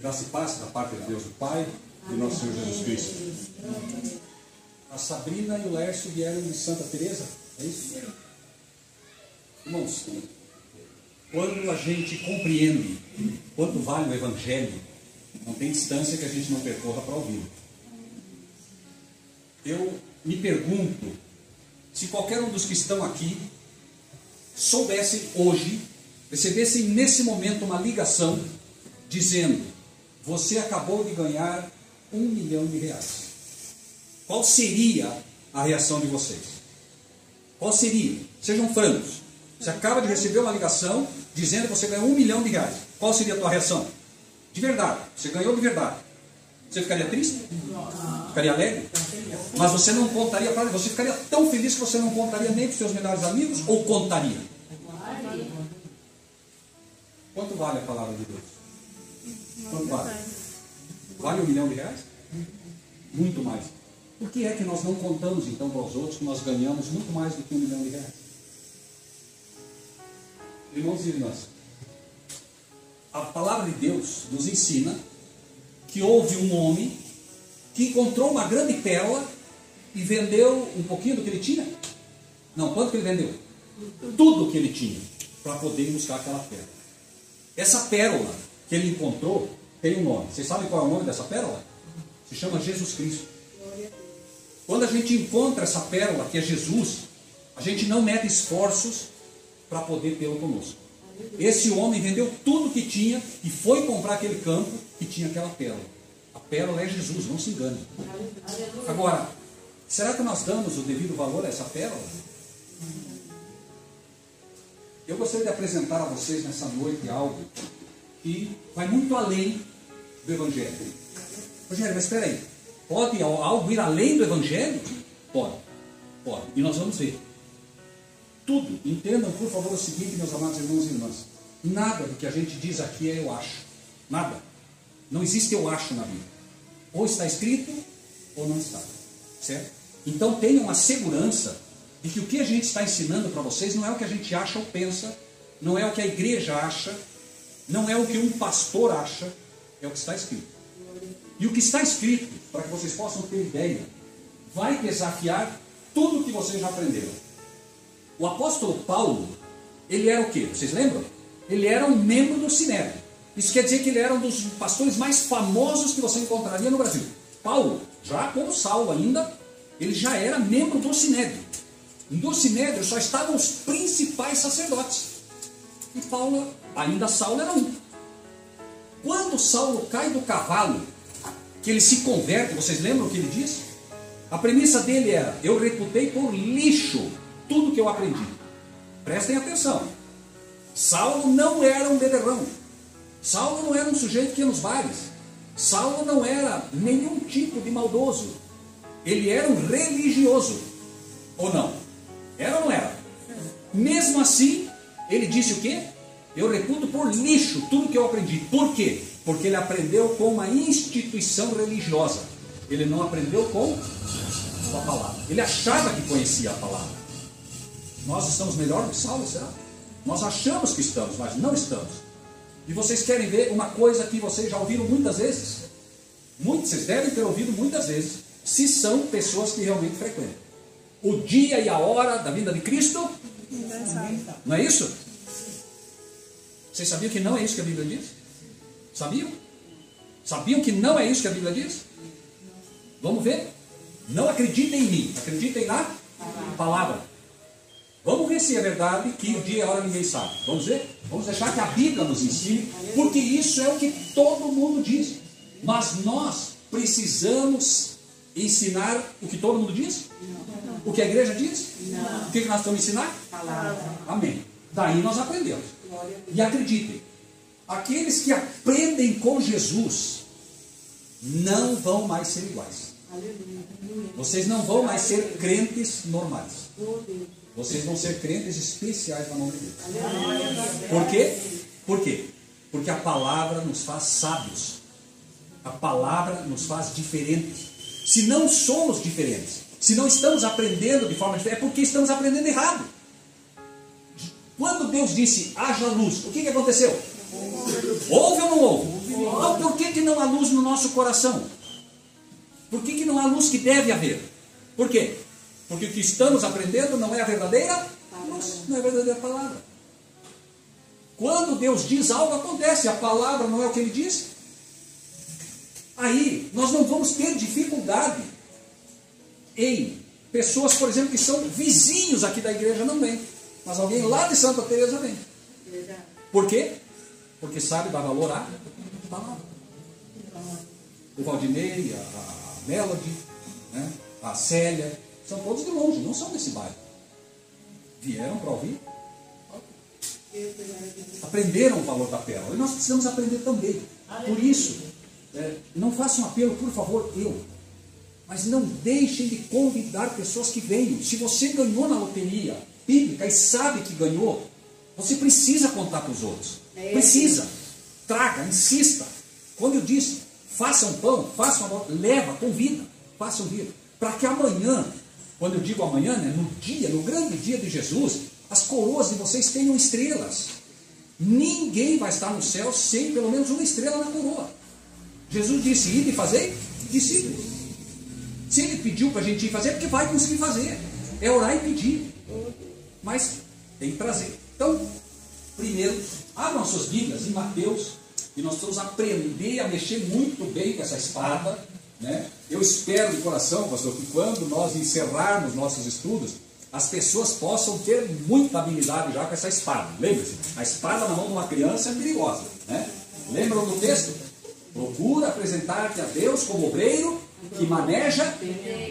Graça e paz da parte de Deus o Pai e de nosso Senhor Jesus Cristo. A Sabrina e o Lércio vieram de Santa Teresa, é isso? Irmãos, quando a gente compreende quanto vale o Evangelho, não tem distância que a gente não percorra para ouvir. Eu me pergunto se qualquer um dos que estão aqui soubessem hoje, recebessem nesse momento uma ligação dizendo: você acabou de ganhar R$1 milhão. Qual seria a reação de vocês? Qual seria? Sejam francos. Você acaba de receber uma ligação dizendo que você ganhou R$1 milhão. Qual seria a tua reação? De verdade. Você ganhou de verdade. Você ficaria triste? Ficaria alegre? Mas você não contaria para ele. Você ficaria tão feliz que você não contaria nem para os seus melhores amigos, ou contaria? Quanto vale a palavra de Deus? Quanto vale? Vale R$1 milhão? Muito mais. Por que é que nós não contamos então para os outros que nós ganhamos muito mais do que R$1 milhão? Irmãos e irmãs, a palavra de Deus nos ensina que houve um homem que encontrou uma grande pérola e vendeu um pouquinho do que ele tinha. Não, quanto que ele vendeu? Tudo que ele tinha para poder buscar aquela pérola. Essa pérola que ele encontrou tem um nome. Vocês sabem qual é o nome dessa pérola? Se chama Jesus Cristo. Quando a gente encontra essa pérola que é Jesus, a gente não mete esforços para poder tê-lo conosco. Esse homem vendeu tudo que tinha e foi comprar aquele campo que tinha aquela pérola. A pérola é Jesus, não se engane. Agora, será que nós damos o devido valor a essa pérola? Eu gostaria de apresentar a vocês nessa noite algo que vai muito além do Evangelho. Rogério, mas espera aí. Pode algo ir além do Evangelho? Pode. Pode. E nós vamos ver. Tudo. Entendam, por favor, o seguinte, meus amados irmãos e irmãs. Nada do que a gente diz aqui é eu acho. Nada. Não existe eu acho na Bíblia. Ou está escrito, ou não está. Certo? Então tenham a segurança de que o que a gente está ensinando para vocês não é o que a gente acha ou pensa, não é o que a igreja acha, não é o que um pastor acha, é o que está escrito. E o que está escrito, para que vocês possam ter ideia, vai desafiar tudo o que vocês já aprenderam. O apóstolo Paulo, ele era o quê? Vocês lembram? Ele era um membro do Sinédrio. Isso quer dizer que ele era um dos pastores mais famosos que você encontraria no Brasil. Paulo, já como Saulo ainda, ele já era membro do Sinédrio. No Sinédrio só estavam os principais sacerdotes. E Paulo, ainda Saulo era um. Quando Saulo cai do cavalo, que ele se converte, vocês lembram o que ele diz? A premissa dele era: eu reputei por lixo tudo que eu aprendi. Prestem atenção. Saulo não era um beberrão. Saulo não era um sujeito que ia nos bares. Saulo não era nenhum tipo de maldoso. Ele era um religioso. Ou não? Era ou não era? Mesmo assim, ele disse o quê? Eu reputo por lixo tudo que eu aprendi. Por quê? Porque ele aprendeu com uma instituição religiosa. Ele não aprendeu com a palavra. Ele achava que conhecia a palavra. Nós estamos melhor do que Saulo, será? Nós achamos que estamos, mas não estamos. E vocês querem ver uma coisa que vocês já ouviram muitas vezes? Vocês devem ter ouvido muitas vezes, se são pessoas que realmente frequentam. O dia e a hora da vinda de Cristo, não é isso? Vocês sabiam que não é isso que a Bíblia diz? Sabiam? Sabiam que não é isso que a Bíblia diz? Vamos ver? Não acreditem em mim, acreditem na palavra. Vamos ver se é verdade que o dia e a hora ninguém sabe. Vamos ver? Vamos deixar que a Bíblia nos ensine, porque isso é o que todo mundo diz. Mas nós precisamos ensinar o que todo mundo diz? O que a igreja diz? O que nós vamos ensinar? Amém. Daí nós aprendemos. E acreditem, aqueles que aprendem com Jesus não vão mais ser iguais. Vocês não vão mais ser crentes normais. Vocês vão ser crentes especiais na mão de Deus. Por quê? Por quê? Porque a palavra nos faz sábios. A palavra nos faz diferentes. Se não somos diferentes, se não estamos aprendendo de forma diferente, é porque estamos aprendendo errado. Quando Deus disse, haja luz, o que aconteceu? Houve ou não houve? Então por que não há luz no nosso coração? Por que não há luz que deve haver? Por quê? Porque o que estamos aprendendo não é a verdadeira luz, não é a verdadeira palavra. Quando Deus diz algo, acontece. A palavra não é o que Ele diz. Aí nós não vamos ter dificuldade em pessoas, por exemplo, que são vizinhos aqui da igreja, não vem. Mas alguém lá de Santa Teresa vem. Por quê? Porque sabe dar valor à palavra. O Valdinei, a Melody, né, a Célia, são todos de longe, não são desse bairro. Vieram para ouvir. Aprenderam o valor da pérola. E nós precisamos aprender também. Por isso, não façam um apelo, por favor, mas não deixem de convidar pessoas que venham. Se você ganhou na loteria bíblica e sabe que ganhou, você precisa contar para os outros. Precisa. Traga, insista. Quando eu disse, faça um pão, faça uma volta, leva, convida, façam vir. Para que amanhã, quando eu digo amanhã, né, no grande dia de Jesus, as coroas de vocês tenham estrelas. Ninguém vai estar no céu sem pelo menos uma estrela na coroa. Jesus disse, ide e fazei discípulos. Se Ele pediu para a gente ir fazer, é porque vai conseguir fazer. É orar e pedir. Mas tem que trazer. Então, primeiro, abram suas Bíblias em Mateus, e nós vamos aprender a mexer muito bem com essa espada, né? Eu espero de coração, pastor, que quando nós encerrarmos nossos estudos, as pessoas possam ter muita habilidade já com essa espada. Lembre-se, a espada na mão de uma criança é perigosa, né? Lembram do texto? Procura apresentar-te a Deus como obreiro que maneja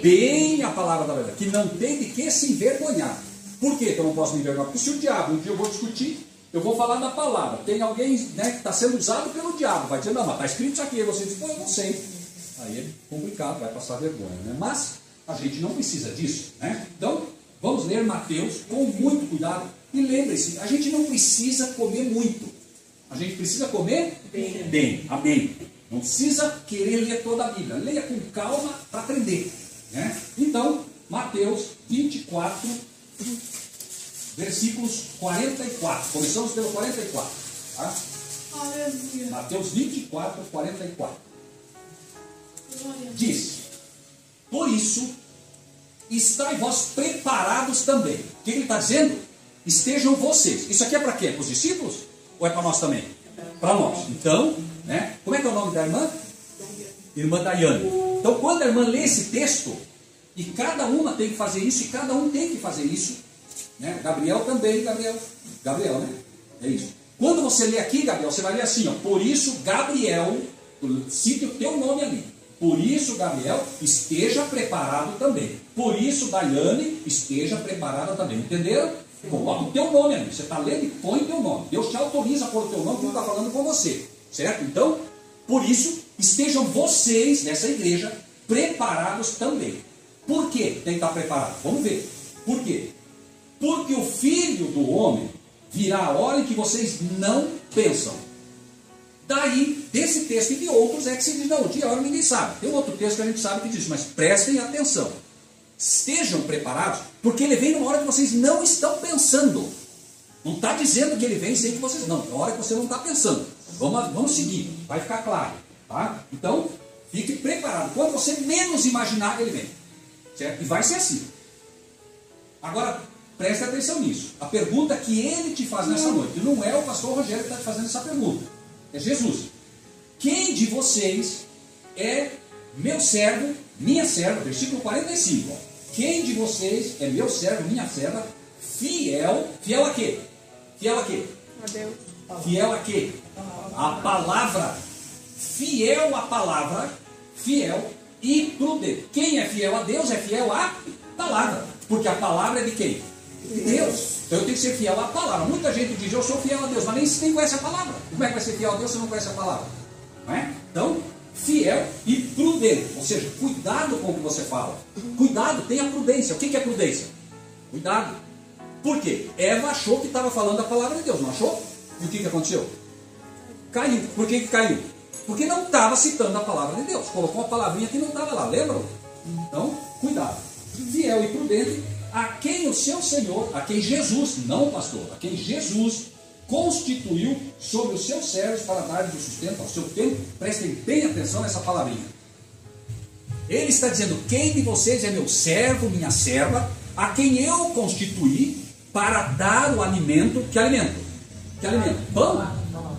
bem a palavra da verdade, que não tem de que se envergonhar. Por que eu não posso me envergonhar? Porque se o diabo, um dia eu vou discutir, eu vou falar da palavra, tem alguém, né, que está sendo usado pelo diabo, vai dizer, não, mas está escrito isso aqui, você diz, pô, eu não sei. Aí é complicado, vai passar vergonha, né? Mas a gente não precisa disso, né? Então, vamos ler Mateus com muito cuidado. E lembre-se, a gente não precisa comer muito. A gente precisa comer bem. Amém. Não precisa querer ler toda a Bíblia. Leia com calma para aprender, né? Então, Mateus 24, versículos 44. Começamos pelo 44. Tá? Mateus 24, 44. Diz, por isso, estai vós preparados também. O que ele está dizendo? Estejam vocês. Isso aqui é para quê? Para os discípulos? Ou é para nós também? Para nós. Então, né? Como é que é o nome da irmã? Irmã Daiane. Então, quando a irmã lê esse texto, e cada uma tem que fazer isso, e cada um tem que fazer isso, né? Gabriel também, Gabriel, né? É isso. Quando você lê aqui, Gabriel, você vai ler assim, ó, por isso, Gabriel, cite o teu nome ali. Por isso, Gabriel, esteja preparado também. Por isso, Daiane, esteja preparada também. Entenderam? Coloca o teu nome ali. Você está lendo e põe o teu nome. Deus te autoriza a pôr o teu nome, porque Ele está falando com você. Certo? Então, por isso, estejam vocês, nessa igreja, preparados também. Por que tem que estar preparado? Vamos ver. Por quê? Porque o Filho do Homem virá a hora em que vocês não pensam. Daí, desse texto e de outros, é que se diz, não, o dia e a hora ninguém sabe. Tem um outro texto que a gente sabe que diz, mas prestem atenção. Estejam preparados, porque ele vem numa hora que vocês não estão pensando. Não está dizendo que ele vem sem que vocês... Não, é hora que você não está pensando. Vamos seguir, vai ficar claro. Tá? Então, fique preparado. Quando você menos imaginar, ele vem. Certo? E vai ser assim. Agora, preste atenção nisso. A pergunta que ele te faz nessa noite, não é o pastor Rogério que está te fazendo essa pergunta. É Jesus. Quem de vocês é meu servo, minha serva? Versículo 45. Ó. Quem de vocês é meu servo, minha serva, fiel? Fiel a quê? Fiel a quê? A Deus. Fiel a quê? A palavra. Fiel à palavra, fiel e prudente. Quem é fiel a Deus é fiel à palavra. Porque a palavra é de quem? De Deus. Então eu tenho que ser fiel à palavra. Muita gente diz, eu sou fiel a Deus, mas nem conhece a palavra. Como é que vai ser fiel a Deus se não conhece a palavra? Não é? Então, fiel e prudente. Ou seja, cuidado com o que você fala. Cuidado, tenha prudência. O que é prudência? Cuidado. Por quê? Eva achou que estava falando a palavra de Deus, não achou? E o que aconteceu? Caiu. Por que caiu? Porque não estava citando a palavra de Deus. Colocou uma palavrinha que não estava lá, lembram? Então, cuidado. Fiel e prudente, a quem o seu Senhor, a quem Jesus, não o pastor, a quem Jesus constituiu sobre os seus servos para dar-lhes o sustento ao seu tempo. Prestem bem atenção nessa palavrinha. Ele está dizendo: quem de vocês é meu servo, minha serva, a quem eu constituí para dar o alimento? Que alimento? Que alimento? Pão?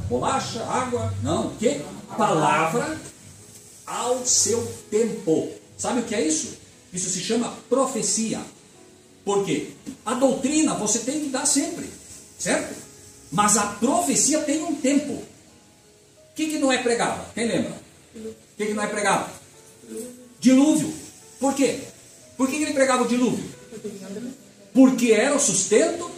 Bolacha? Água? Não. Que? Palavra ao seu tempo. Sabe o que é isso? Isso se chama profecia. Por quê? A doutrina você tem que dar sempre, certo? Mas a profecia tem um tempo. O que não é pregado? Quem lembra? O que não é pregado? Dilúvio. Por quê? Por que ele pregava o dilúvio? Porque era o sustento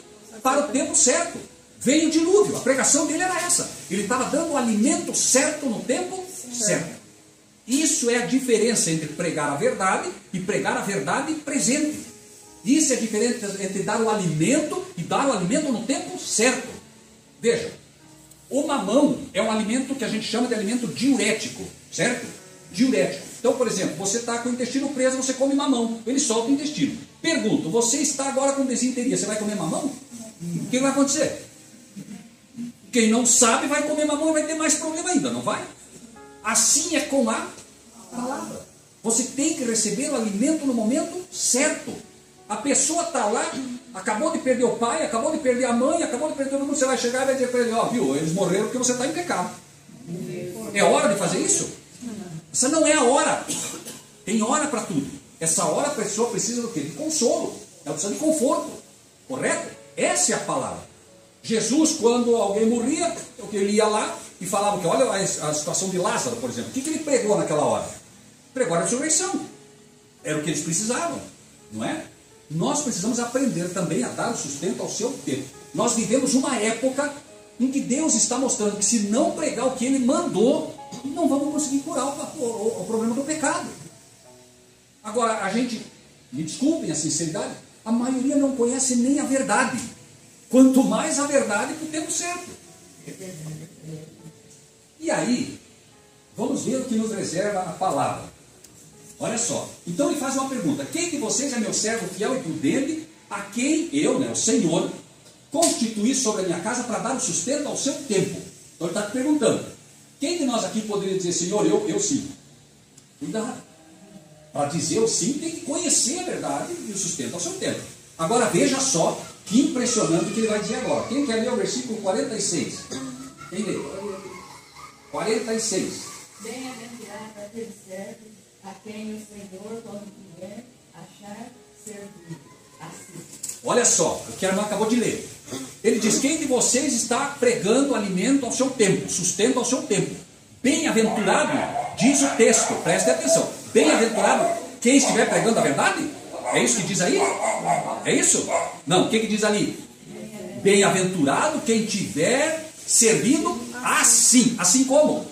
para o tempo certo. Veio o dilúvio, a pregação dele era essa. Ele estava dando o alimento certo no tempo certo. Isso é a diferença entre pregar a verdade e pregar a verdade presente. Isso é a diferença entre dar o alimento e dar o alimento no tempo certo. Veja, o mamão é um alimento que a gente chama de alimento diurético, certo? Diurético. Então, por exemplo, você está com o intestino preso, você come mamão, ele solta o intestino. Pergunto, você está agora com desinteria, você vai comer mamão? O que vai acontecer? Quem não sabe vai comer mamão e vai ter mais problema ainda, não vai? Assim é com a palavra. Você tem que receber o alimento no momento certo. A pessoa está lá, acabou de perder o pai, acabou de perder a mãe, acabou de perder todo mundo, você vai chegar e vai dizer para ele: ó, viu, eles morreram porque você está em pecado. É hora de fazer isso? Essa não é a hora. Tem hora para tudo. Essa hora a pessoa precisa do quê? De consolo. Ela precisa de conforto. Correto? Essa é a palavra. Jesus, quando alguém morria, ele ia lá e falava que, olha a situação de Lázaro, por exemplo. O que ele pregou naquela hora? Pregou a ressurreição. Era o que eles precisavam, não é? Nós precisamos aprender também a dar o sustento ao seu tempo. Nós vivemos uma época em que Deus está mostrando que se não pregar o que Ele mandou, não vamos conseguir curar o problema do pecado. Agora, a gente, me desculpem a sinceridade, a maioria não conhece nem a verdade. Quanto mais a verdade para o tempo certo. E aí, vamos ver o que nos reserva a palavra. Olha só, então ele faz uma pergunta: quem de vocês é meu servo fiel e prudente, a quem eu, o Senhor, constituí sobre a minha casa para dar o sustento ao seu tempo? Então ele está te perguntando: quem de nós aqui poderia dizer: Senhor, eu sim? Cuidado. Para dizer eu sim, tem que conhecer a verdade e o sustento ao seu tempo. Agora veja só que impressionante o que ele vai dizer agora. Quem quer ler o versículo 46? Quem lê? 46. Bem-aventurado aquele servo a quem o Senhor, quando quiser, achar servido. Assim. Olha só, o que a irmã acabou de ler. Ele diz: quem de vocês está pregando alimento ao seu tempo, sustento ao seu tempo? Bem-aventurado, diz o texto, preste atenção. Bem-aventurado quem estiver pregando a verdade? É isso que diz aí? É isso? Não, o que diz ali? Bem-aventurado quem tiver servido assim. Assim como?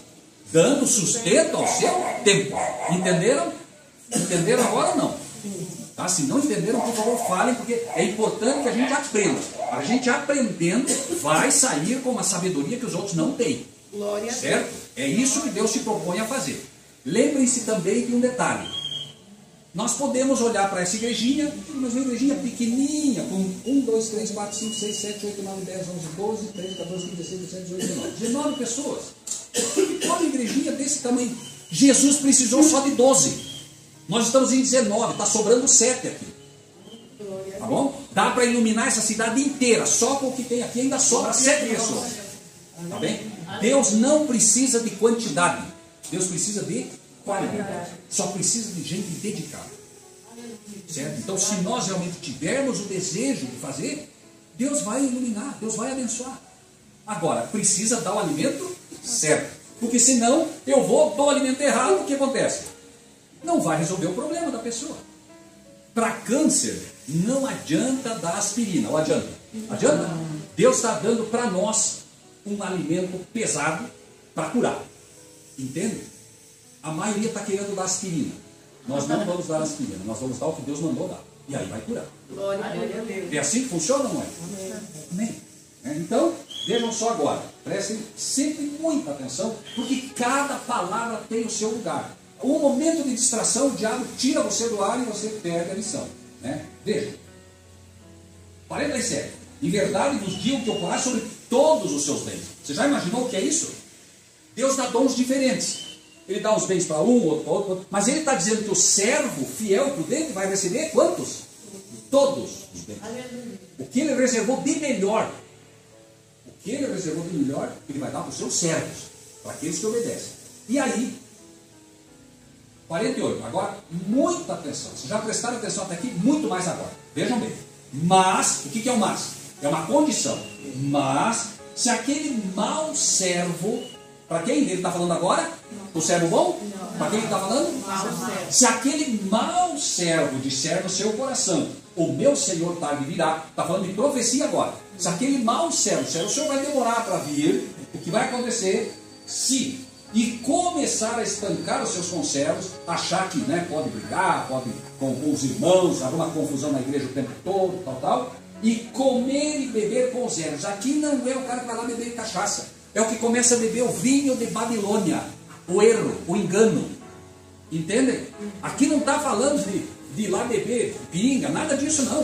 Dando sustento ao seu tempo. Entenderam? Entenderam agora ou não? Tá? Se não entenderam, por favor, falem, porque é importante que a gente aprenda. A gente aprendendo vai sair com uma sabedoria que os outros não têm. Certo? É isso que Deus se propõe a fazer. Lembrem-se também de um detalhe. Nós podemos olhar para essa igrejinha, mas uma igrejinha pequenininha, com 1, 2, 3, 4, 5, 6, 7, 8, 9, 10, 11, 12, 13, 14, 15, 16, 17, 18, 19. 19 pessoas. Uma igrejinha desse tamanho. Jesus precisou só de 12. Nós estamos em 19, está sobrando 7 aqui. Tá bom? Dá para iluminar essa cidade inteira, só com o que tem aqui ainda sobra 7 pessoas. Tá bem? Deus não precisa de quantidade, Deus precisa de qualidade. Só precisa de gente dedicada. Certo? Então, se nós realmente tivermos o desejo de fazer, Deus vai iluminar, Deus vai abençoar. Agora, precisa dar o alimento certo. Porque senão, eu dou o alimento errado, o que acontece? Não vai resolver o problema da pessoa. Para câncer, não adianta dar aspirina. Ou adianta? Adianta? Deus está dando para nós um alimento pesado para curar. Entende? A maioria está querendo dar aspirina. Nós não vamos dar aspirina, nós vamos dar o que Deus mandou dar. E aí vai curar. Glória a Deus. É assim que funciona, não é? Amém. Então, vejam só agora. Prestem sempre muita atenção, porque cada palavra tem o seu lugar. Um momento de distração, o diabo tira você do ar e você perde a lição. Né? Veja. 47. Em verdade vos digo que ocorrerá sobre todos os seus bens. Você já imaginou o que é isso? Deus dá dons diferentes. Ele dá os bens para um, outro para outro. Mas ele está dizendo que o servo fiel prudente vai receber quantos? Todos os bens. O que ele reservou de melhor. O que ele reservou de melhor, ele vai dar para os seus servos. Para aqueles que obedecem. E aí, 48. Agora, muita atenção. Vocês já prestaram atenção até aqui? Muito mais agora. Vejam bem. Mas, o que é o mas? É uma condição. Mas, se aquele mau servo, para quem ele está falando agora? O servo bom? Para quem ele está falando? Se aquele mau servo disser no seu coração, o meu Senhor tarde virá, está falando de profecia agora. Se aquele mau servo disser, o Senhor vai demorar para vir, o que vai acontecer se... e começar a estancar os seus conservos, achar que pode brigar, pode com os irmãos, haver uma confusão na igreja o tempo todo, tal, e comer e beber com os erros. Aqui não é o cara que vai lá beber cachaça, é o que começa a beber o vinho de Babilônia, o erro, o engano, entendem? Aqui não está falando de ir lá beber pinga, nada disso não,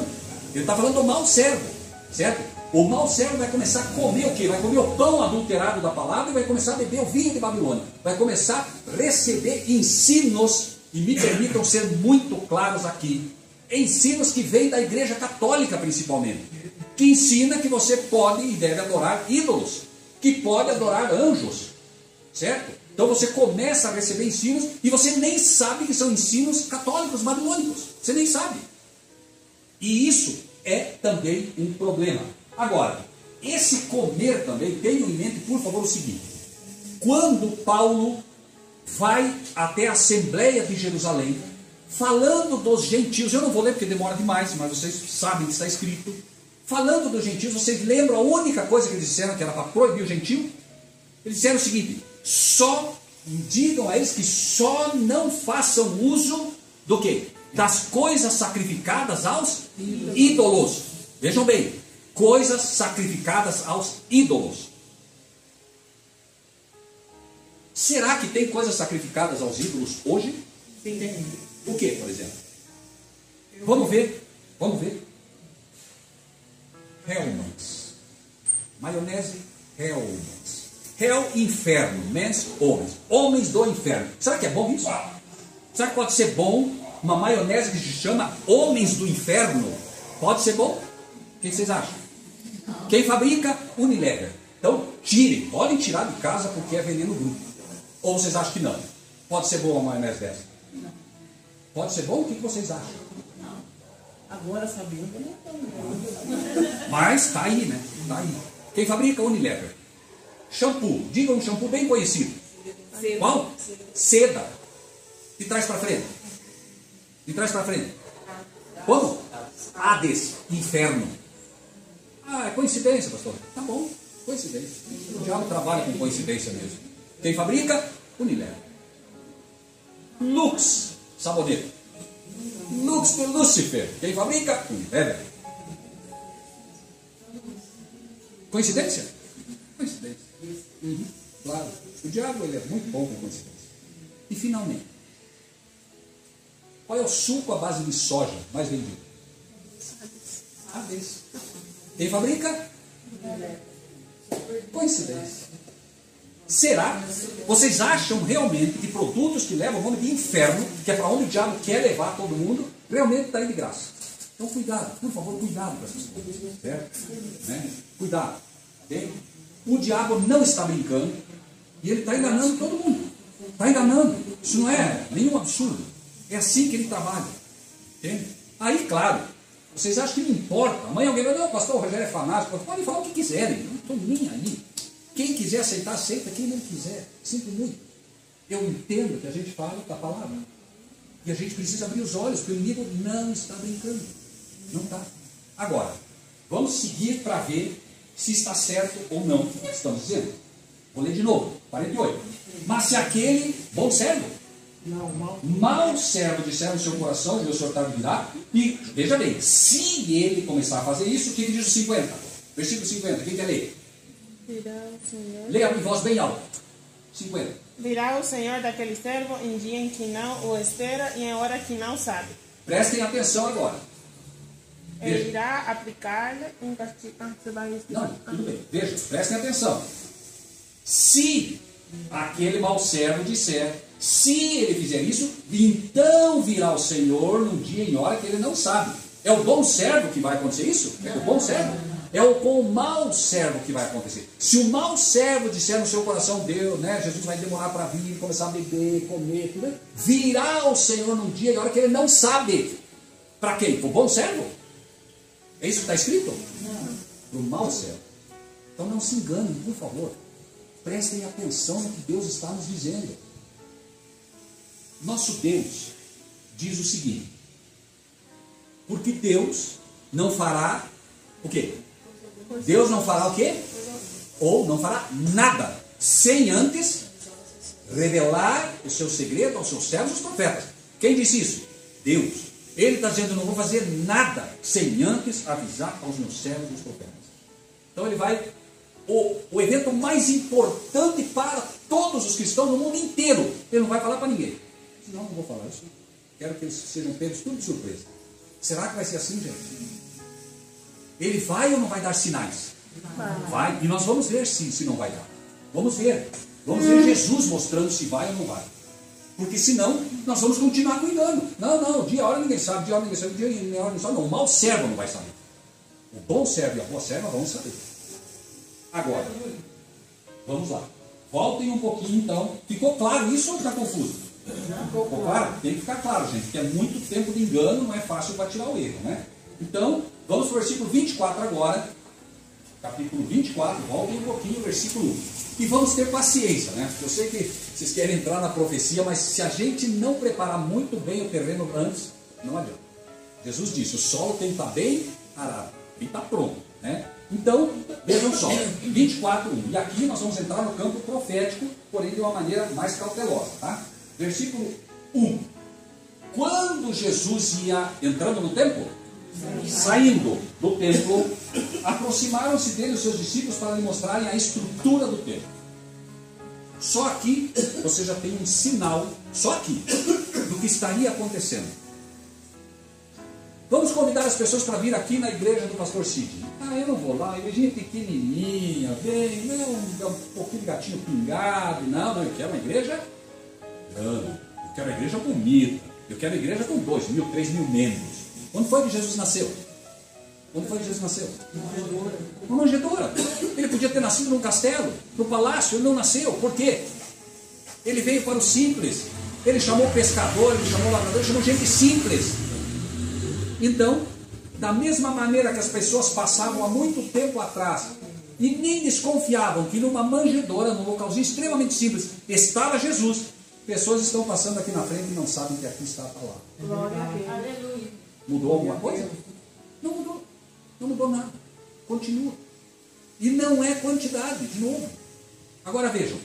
ele está falando do mau servo, certo? O mau servo vai começar a comer o quê? Vai comer o pão adulterado da palavra e vai começar a beber o vinho de Babilônia. Vai começar a receber ensinos, e me permitam ser muito claros aqui, ensinos que vêm da igreja católica principalmente, que ensina que você pode e deve adorar ídolos, que pode adorar anjos, certo? Então você começa a receber ensinos e você nem sabe que são ensinos católicos, babilônicos. Você nem sabe. E isso é também um problema. Agora, esse comer também, tenham em mente, por favor, o seguinte. Quando Paulo vai até a Assembleia de Jerusalém, falando dos gentios, eu não vou ler porque demora demais, mas vocês sabem que está escrito. Falando dos gentios, vocês lembram a única coisa que eles disseram que era para proibir o gentio? Eles disseram o seguinte, digam a eles que só não façam uso do quê? Das coisas sacrificadas aos ídolos. Vejam bem. Coisas sacrificadas aos ídolos. Será que tem coisas sacrificadas aos ídolos hoje? Sim. O que, por exemplo? Vamos ver. Hellmann's. Maionese Hellmann's. Hell, inferno. Mans, homens. Homens do inferno. Será que é bom isso? Será que pode ser bom uma maionese que se chama Homens do Inferno? Pode ser bom? O que vocês acham? Quem fabrica? Unilever. Então, tirem. Podem tirar de casa porque é veneno bruto. Ou vocês acham que não? Pode ser boa uma maionese dessa? Não. Pode ser bom? O que vocês acham? Não. Agora sabendo, não é tão bom. Mas está aí, né? Está aí. Quem fabrica? Unilever. Shampoo. Diga um shampoo bem conhecido. Seda. Qual? Seda. De trás para frente. De trás para frente. Como? Hades. Inferno. Ah, é coincidência, pastor. Tá bom, coincidência. O diabo trabalha com coincidência mesmo. Quem fabrica? Unilever. Lux, sabonete. Lux de Lúcifer. Quem fabrica? Unilever. Coincidência? Coincidência. Claro. O diabo ele é muito bom com coincidência. E finalmente, qual é o suco à base de soja mais vendido? Hades. Quem fabrica? Coincidência. Será? Vocês acham realmente que produtos que levam o nome de inferno, que é para onde o diabo quer levar todo mundo, realmente está aí de graça? Então cuidado, por favor, cuidado com essas coisas. Certo? Né? Cuidado. Okay? O diabo não está brincando e ele está enganando todo mundo. Está enganando. Isso não é nenhum absurdo. É assim que ele trabalha. Entende? Aí, claro, vocês acham que não importa. Amanhã alguém vai dizer, não, pastor, o Rogério é fanático. Podem falar o que quiserem. Não estou nem aí. Quem quiser aceitar, aceita. Quem não quiser, sinto muito. Eu entendo que a gente fala da palavra. E a gente precisa abrir os olhos, porque o inimigo não está brincando. Não está. Agora, vamos seguir para ver se está certo ou não o que estamos dizendo. Vou ler de novo. 48. Mas se aquele bom servo, mau servo disser no seu coração, o meu Senhor tarde virá, e veja bem, se ele começar a fazer isso, o que diz o 50? Versículo 50, quem quer ler? Virá o Senhor. Leia em voz bem alta. 50. Virá o Senhor daquele servo em dia em que não o espera e em hora que não sabe. Prestem atenção agora. Veja. irá aplicar-lhe um castigo. Você vai Não, tudo bem. Veja, prestem atenção. Se aquele mau servo disser, se ele fizer isso, então virá o Senhor num dia e hora que ele não sabe. É o bom servo que vai acontecer isso? É o bom servo? É com o mau servo que vai acontecer. Se o mau servo disser no seu coração, Deus, né, Jesus vai demorar para vir, começar a beber, comer, tudo bem, virá o Senhor num dia e hora que ele não sabe. Para quem? Para o bom servo? É isso que está escrito? Não. Para o mau servo. Então não se enganem, por favor. Prestem atenção no que Deus está nos dizendo. Nosso Deus diz o seguinte: porque Deus não fará o quê? Deus não fará o quê? Ou não fará nada sem antes revelar o seu segredo aos seus servos, os profetas. Quem disse isso? Deus. Ele está dizendo: eu não vou fazer nada sem antes avisar aos meus servos, os profetas. Então ele vai, o evento mais importante para todos os cristãos no mundo inteiro, ele não vai falar para ninguém. Não vou falar isso. Quero que eles sejam pegos tudo de surpresa. Será que vai ser assim, gente? Ele vai ou não vai dar sinais? Vai. E nós vamos ver se não vai dar. Vamos ver. Vamos ver Jesus mostrando se vai ou não vai. Porque senão nós vamos continuar com engano. Não, dia e hora ninguém sabe, dia e hora ninguém sabe, dia e hora ninguém sabe. Não, o mau servo não vai saber. O bom servo e a boa serva vão saber. Agora, vamos lá. Voltem um pouquinho então. Ficou claro isso ou está confuso? Ficou claro? Tem que ficar claro, gente, porque é muito tempo de engano, não é fácil para tirar o erro, né? Então, vamos para o versículo 24 agora. Capítulo 24, voltem um pouquinho, versículo 1. E vamos ter paciência, né? Eu sei que vocês querem entrar na profecia, mas se a gente não preparar muito bem o terreno antes, não adianta. Jesus disse: o solo tem que estar bem arado, tem que estar pronto, né? Então, vejam só, 24:1. E aqui nós vamos entrar no campo profético, porém de uma maneira mais cautelosa, tá? Versículo 1. Quando Jesus ia entrando no templo, saindo do templo, aproximaram-se dele os seus discípulos para lhe mostrarem a estrutura do templo. Só aqui você já tem um sinal, só aqui, do que estaria acontecendo. Vamos convidar as pessoas para vir aqui na igreja do pastor Sidney. Eu não vou lá, a igrejinha pequenininha, bem, não, um pouquinho de gatinho pingado. Não, eu quero uma igreja grande, eu quero uma igreja bonita, eu quero uma igreja com 2.000, 3.000 membros. Quando foi que Jesus nasceu? Quando foi que Jesus nasceu? Uma manjedoura. Ele podia ter nascido num castelo, no palácio, ele não nasceu. Por quê? Ele veio para o simples. Ele chamou pescador, ele chamou lavrador, ele chamou gente simples. Então, da mesma maneira que as pessoas passavam há muito tempo atrás e nem desconfiavam que numa manjedoura, num localzinho extremamente simples, estava Jesus, pessoas estão passando aqui na frente e não sabem que aqui está a palavra. Glória a Deus. Aleluia. Mudou alguma coisa? Não mudou. Não mudou nada. Continua. E não é quantidade, de novo. Agora vejam.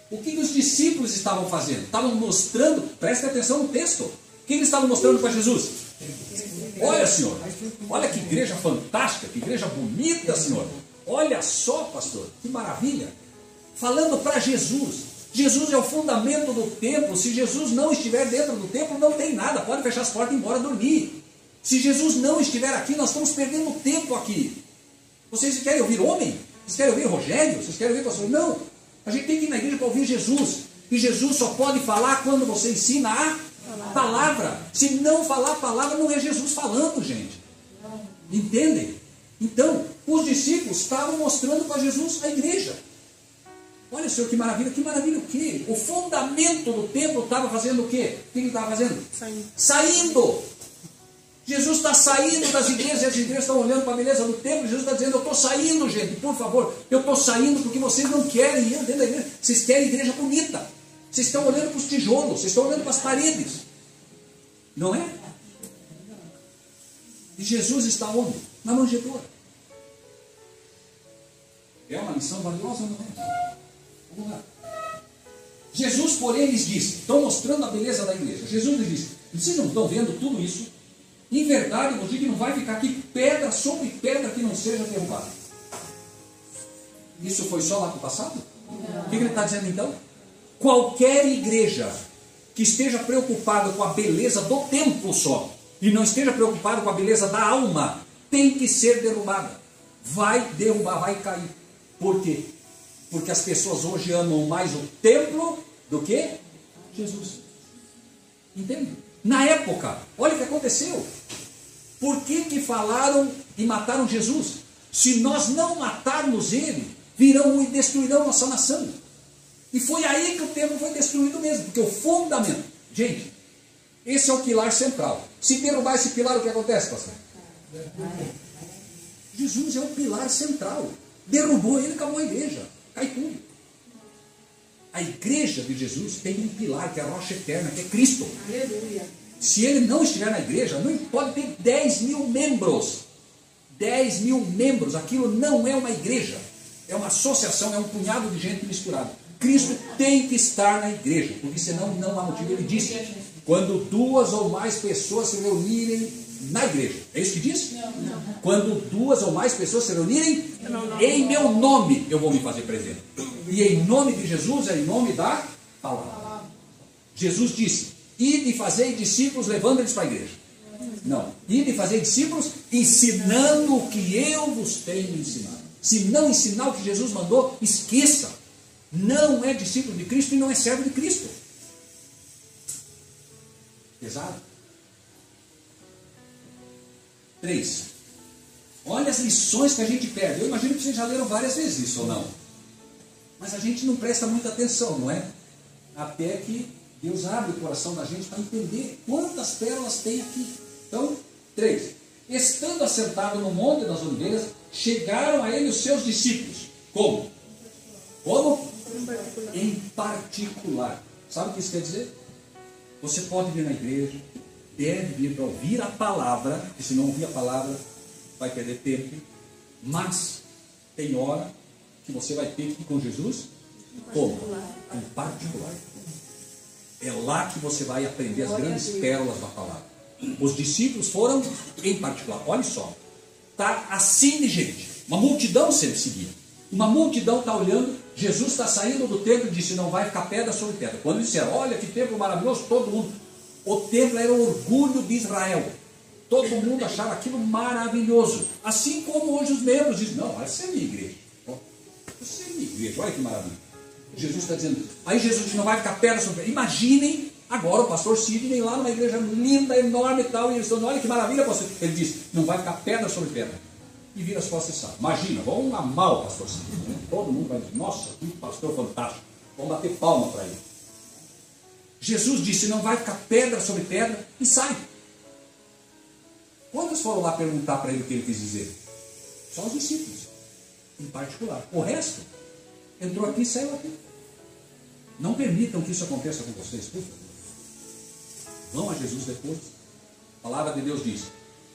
O que os discípulos estavam fazendo? Estavam mostrando, prestem atenção no texto. O que eles estavam mostrando para Jesus? Olha, Senhor. Olha que igreja fantástica, que igreja bonita, Senhor. Olha só, pastor, que maravilha. Falando para Jesus. Jesus é o fundamento do templo. Se Jesus não estiver dentro do templo, não tem nada. Pode fechar as portas e ir embora dormir. Se Jesus não estiver aqui, nós estamos perdendo tempo aqui. Vocês querem ouvir homem? Vocês querem ouvir Rogério? Vocês querem ouvir pastor? Não. A gente tem que ir na igreja para ouvir Jesus. E Jesus só pode falar quando você ensina a palavra. Se não falar a palavra, não é Jesus falando, gente. Entendem? Então, os discípulos estavam mostrando para Jesus a igreja. Olha, Senhor, que maravilha o quê? O fundamento do templo estava fazendo o quê? O que ele estava fazendo? Saindo. Jesus está saindo das igrejas e as igrejas estão olhando para a beleza do templo. Jesus está dizendo: eu estou saindo, gente, por favor. Eu estou saindo porque vocês não querem ir dentro da igreja. Vocês querem igreja bonita. Vocês estão olhando para os tijolos, vocês estão olhando para as paredes. Não é? E Jesus está onde? Na manjedoura. É uma missão valiosa, não é? Vamos lá. Jesus, porém, lhes disse, estão mostrando a beleza da igreja. Jesus lhes disse: vocês não estão vendo tudo isso? Em verdade, eu digo que não vai ficar aqui pedra sobre pedra que não seja derrubada. Isso foi só lá para o passado? O que ele está dizendo então? Qualquer igreja que esteja preocupada com a beleza do templo só, e não esteja preocupado com a beleza da alma, tem que ser derrubada. Vai derrubar, vai cair. Por quê? Porque as pessoas hoje amam mais o templo do que Jesus. Entende? Na época, olha o que aconteceu. Por que falaram e mataram Jesus? Se nós não matarmos ele, virão e destruirão nossa nação. E foi aí que o templo foi destruído mesmo, porque o fundamento, gente, esse é o pilar central. Se derrubar esse pilar, o que acontece, pastor? Jesus é o pilar central. Derrubou ele, acabou a igreja. Cai tudo. A igreja de Jesus tem um pilar, que é a rocha eterna, que é Cristo. Aleluia. Se ele não estiver na igreja, não pode ter 10 mil membros. 10 mil membros, aquilo não é uma igreja. É uma associação, é um punhado de gente misturada. Cristo tem que estar na igreja, porque senão não há motivo. Ele disse, quando 2 ou mais pessoas se reunirem na igreja. É isso que diz? Não. Quando 2 ou mais pessoas se reunirem em meu nome, eu vou me fazer presente. E em nome de Jesus é em nome da palavra. Jesus disse, ide e fazei discípulos, levando eles para a igreja. Não, ide e fazei discípulos, ensinando o que eu vos tenho ensinado. Se não ensinar o que Jesus mandou, esqueça. Não é discípulo de Cristo e não é servo de Cristo. Pesado. 3. Olha as lições que a gente perde. Eu imagino que vocês já leram várias vezes isso ou não. Mas a gente não presta muita atenção, não é? Até que Deus abre o coração da gente para entender quantas pérolas tem aqui. Então, 3. Estando assentado no Monte das Oliveiras, chegaram a ele os seus discípulos. Como? Como? Em particular. Sabe o que isso quer dizer? Você pode vir na igreja, deve vir para ouvir a palavra, porque se não ouvir a palavra, vai perder tempo. Mas tem hora que você vai ter que ir com Jesus. Como? Em particular. É lá que você vai aprender as grandes pérolas da palavra. Os discípulos foram em particular. Olha só, está assim de gente, uma multidão sendo seguida. Uma multidão está olhando, Jesus está saindo do templo e disse, não vai ficar pedra sobre pedra. Quando disseram, olha que templo maravilhoso, todo mundo. O templo era o orgulho de Israel. Todo mundo achava aquilo maravilhoso. Assim como hoje os membros dizem, não, essa é a minha igreja. Essa é a minha igreja, olha que maravilha. Jesus está dizendo, aí Jesus disse, não vai ficar pedra sobre pedra. Imaginem agora o pastor Sidney lá numa igreja linda, enorme e tal, e eles estão, olha que maravilha, pastor. Ele diz, não vai ficar pedra sobre pedra. E vira as costas e sai. Imagina, vamos amar o pastor Sidney. Todo mundo vai dizer, nossa, que pastor fantástico. Vamos bater palma para ele. Jesus disse, não vai ficar pedra sobre pedra, e sai. Quantos foram lá perguntar para ele o que ele quis dizer? Só os discípulos, em particular. O resto entrou aqui e saiu aqui. Não permitam que isso aconteça com vocês, por favor. Vão a Jesus depois. A palavra de Deus diz,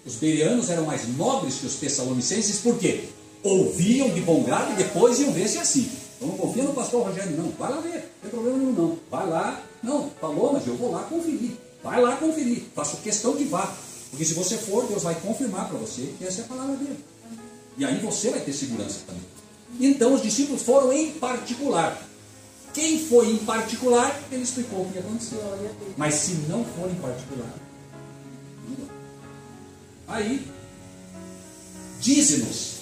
os bereanos eram mais nobres que os tessalonicenses, por quê? Ouviam de bom grado e depois iam ver se é assim. Eu não confio no pastor Rogério, não. Vai lá ver, não tem problema nenhum, não. Vai lá, não, falou, mas eu vou lá conferir. Vai lá conferir, faço questão que vá. Porque se você for, Deus vai confirmar para você que essa é a palavra dele. E aí você vai ter segurança também. Então os discípulos foram em particular. Quem foi em particular, ele explicou o que aconteceu. Mas se não for em particular, não vai. Aí, dize-nos.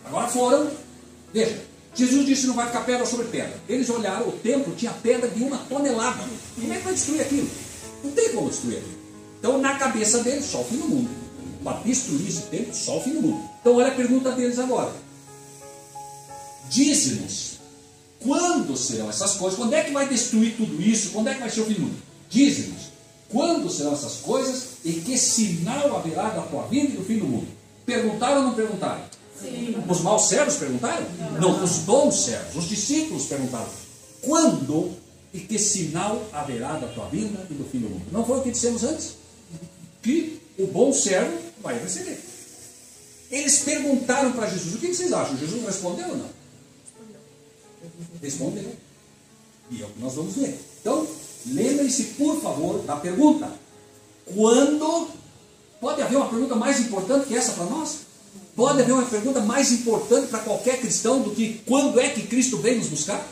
Agora foram, veja, Jesus disse não vai ficar pedra sobre pedra. Eles olharam, o templo tinha pedra de 1 tonelada. Como é que vai destruir aquilo? Não tem como destruir aquilo. Então na cabeça deles, só o fim do mundo. Para destruir esse templo, só o fim do mundo. Então olha a pergunta deles agora. Dize-nos, quando serão essas coisas? Quando é que vai destruir tudo isso? Quando é que vai ser o fim do mundo? Dize-nos, quando serão essas coisas e que sinal haverá da tua vinda e do fim do mundo? Perguntaram ou não perguntaram? Sim. Os maus servos perguntaram? Não, os bons servos, os discípulos perguntaram. Quando e que sinal haverá da tua vinda e do fim do mundo? Não foi o que dissemos antes? Que o bom servo vai receber. Eles perguntaram para Jesus, o que vocês acham? Jesus respondeu ou não? Respondeu. E é o que nós vamos ver. Então, lembre-se, por favor, da pergunta. Quando? Pode haver uma pergunta mais importante que essa para nós? Pode haver uma pergunta mais importante para qualquer cristão do que quando é que Cristo vem nos buscar?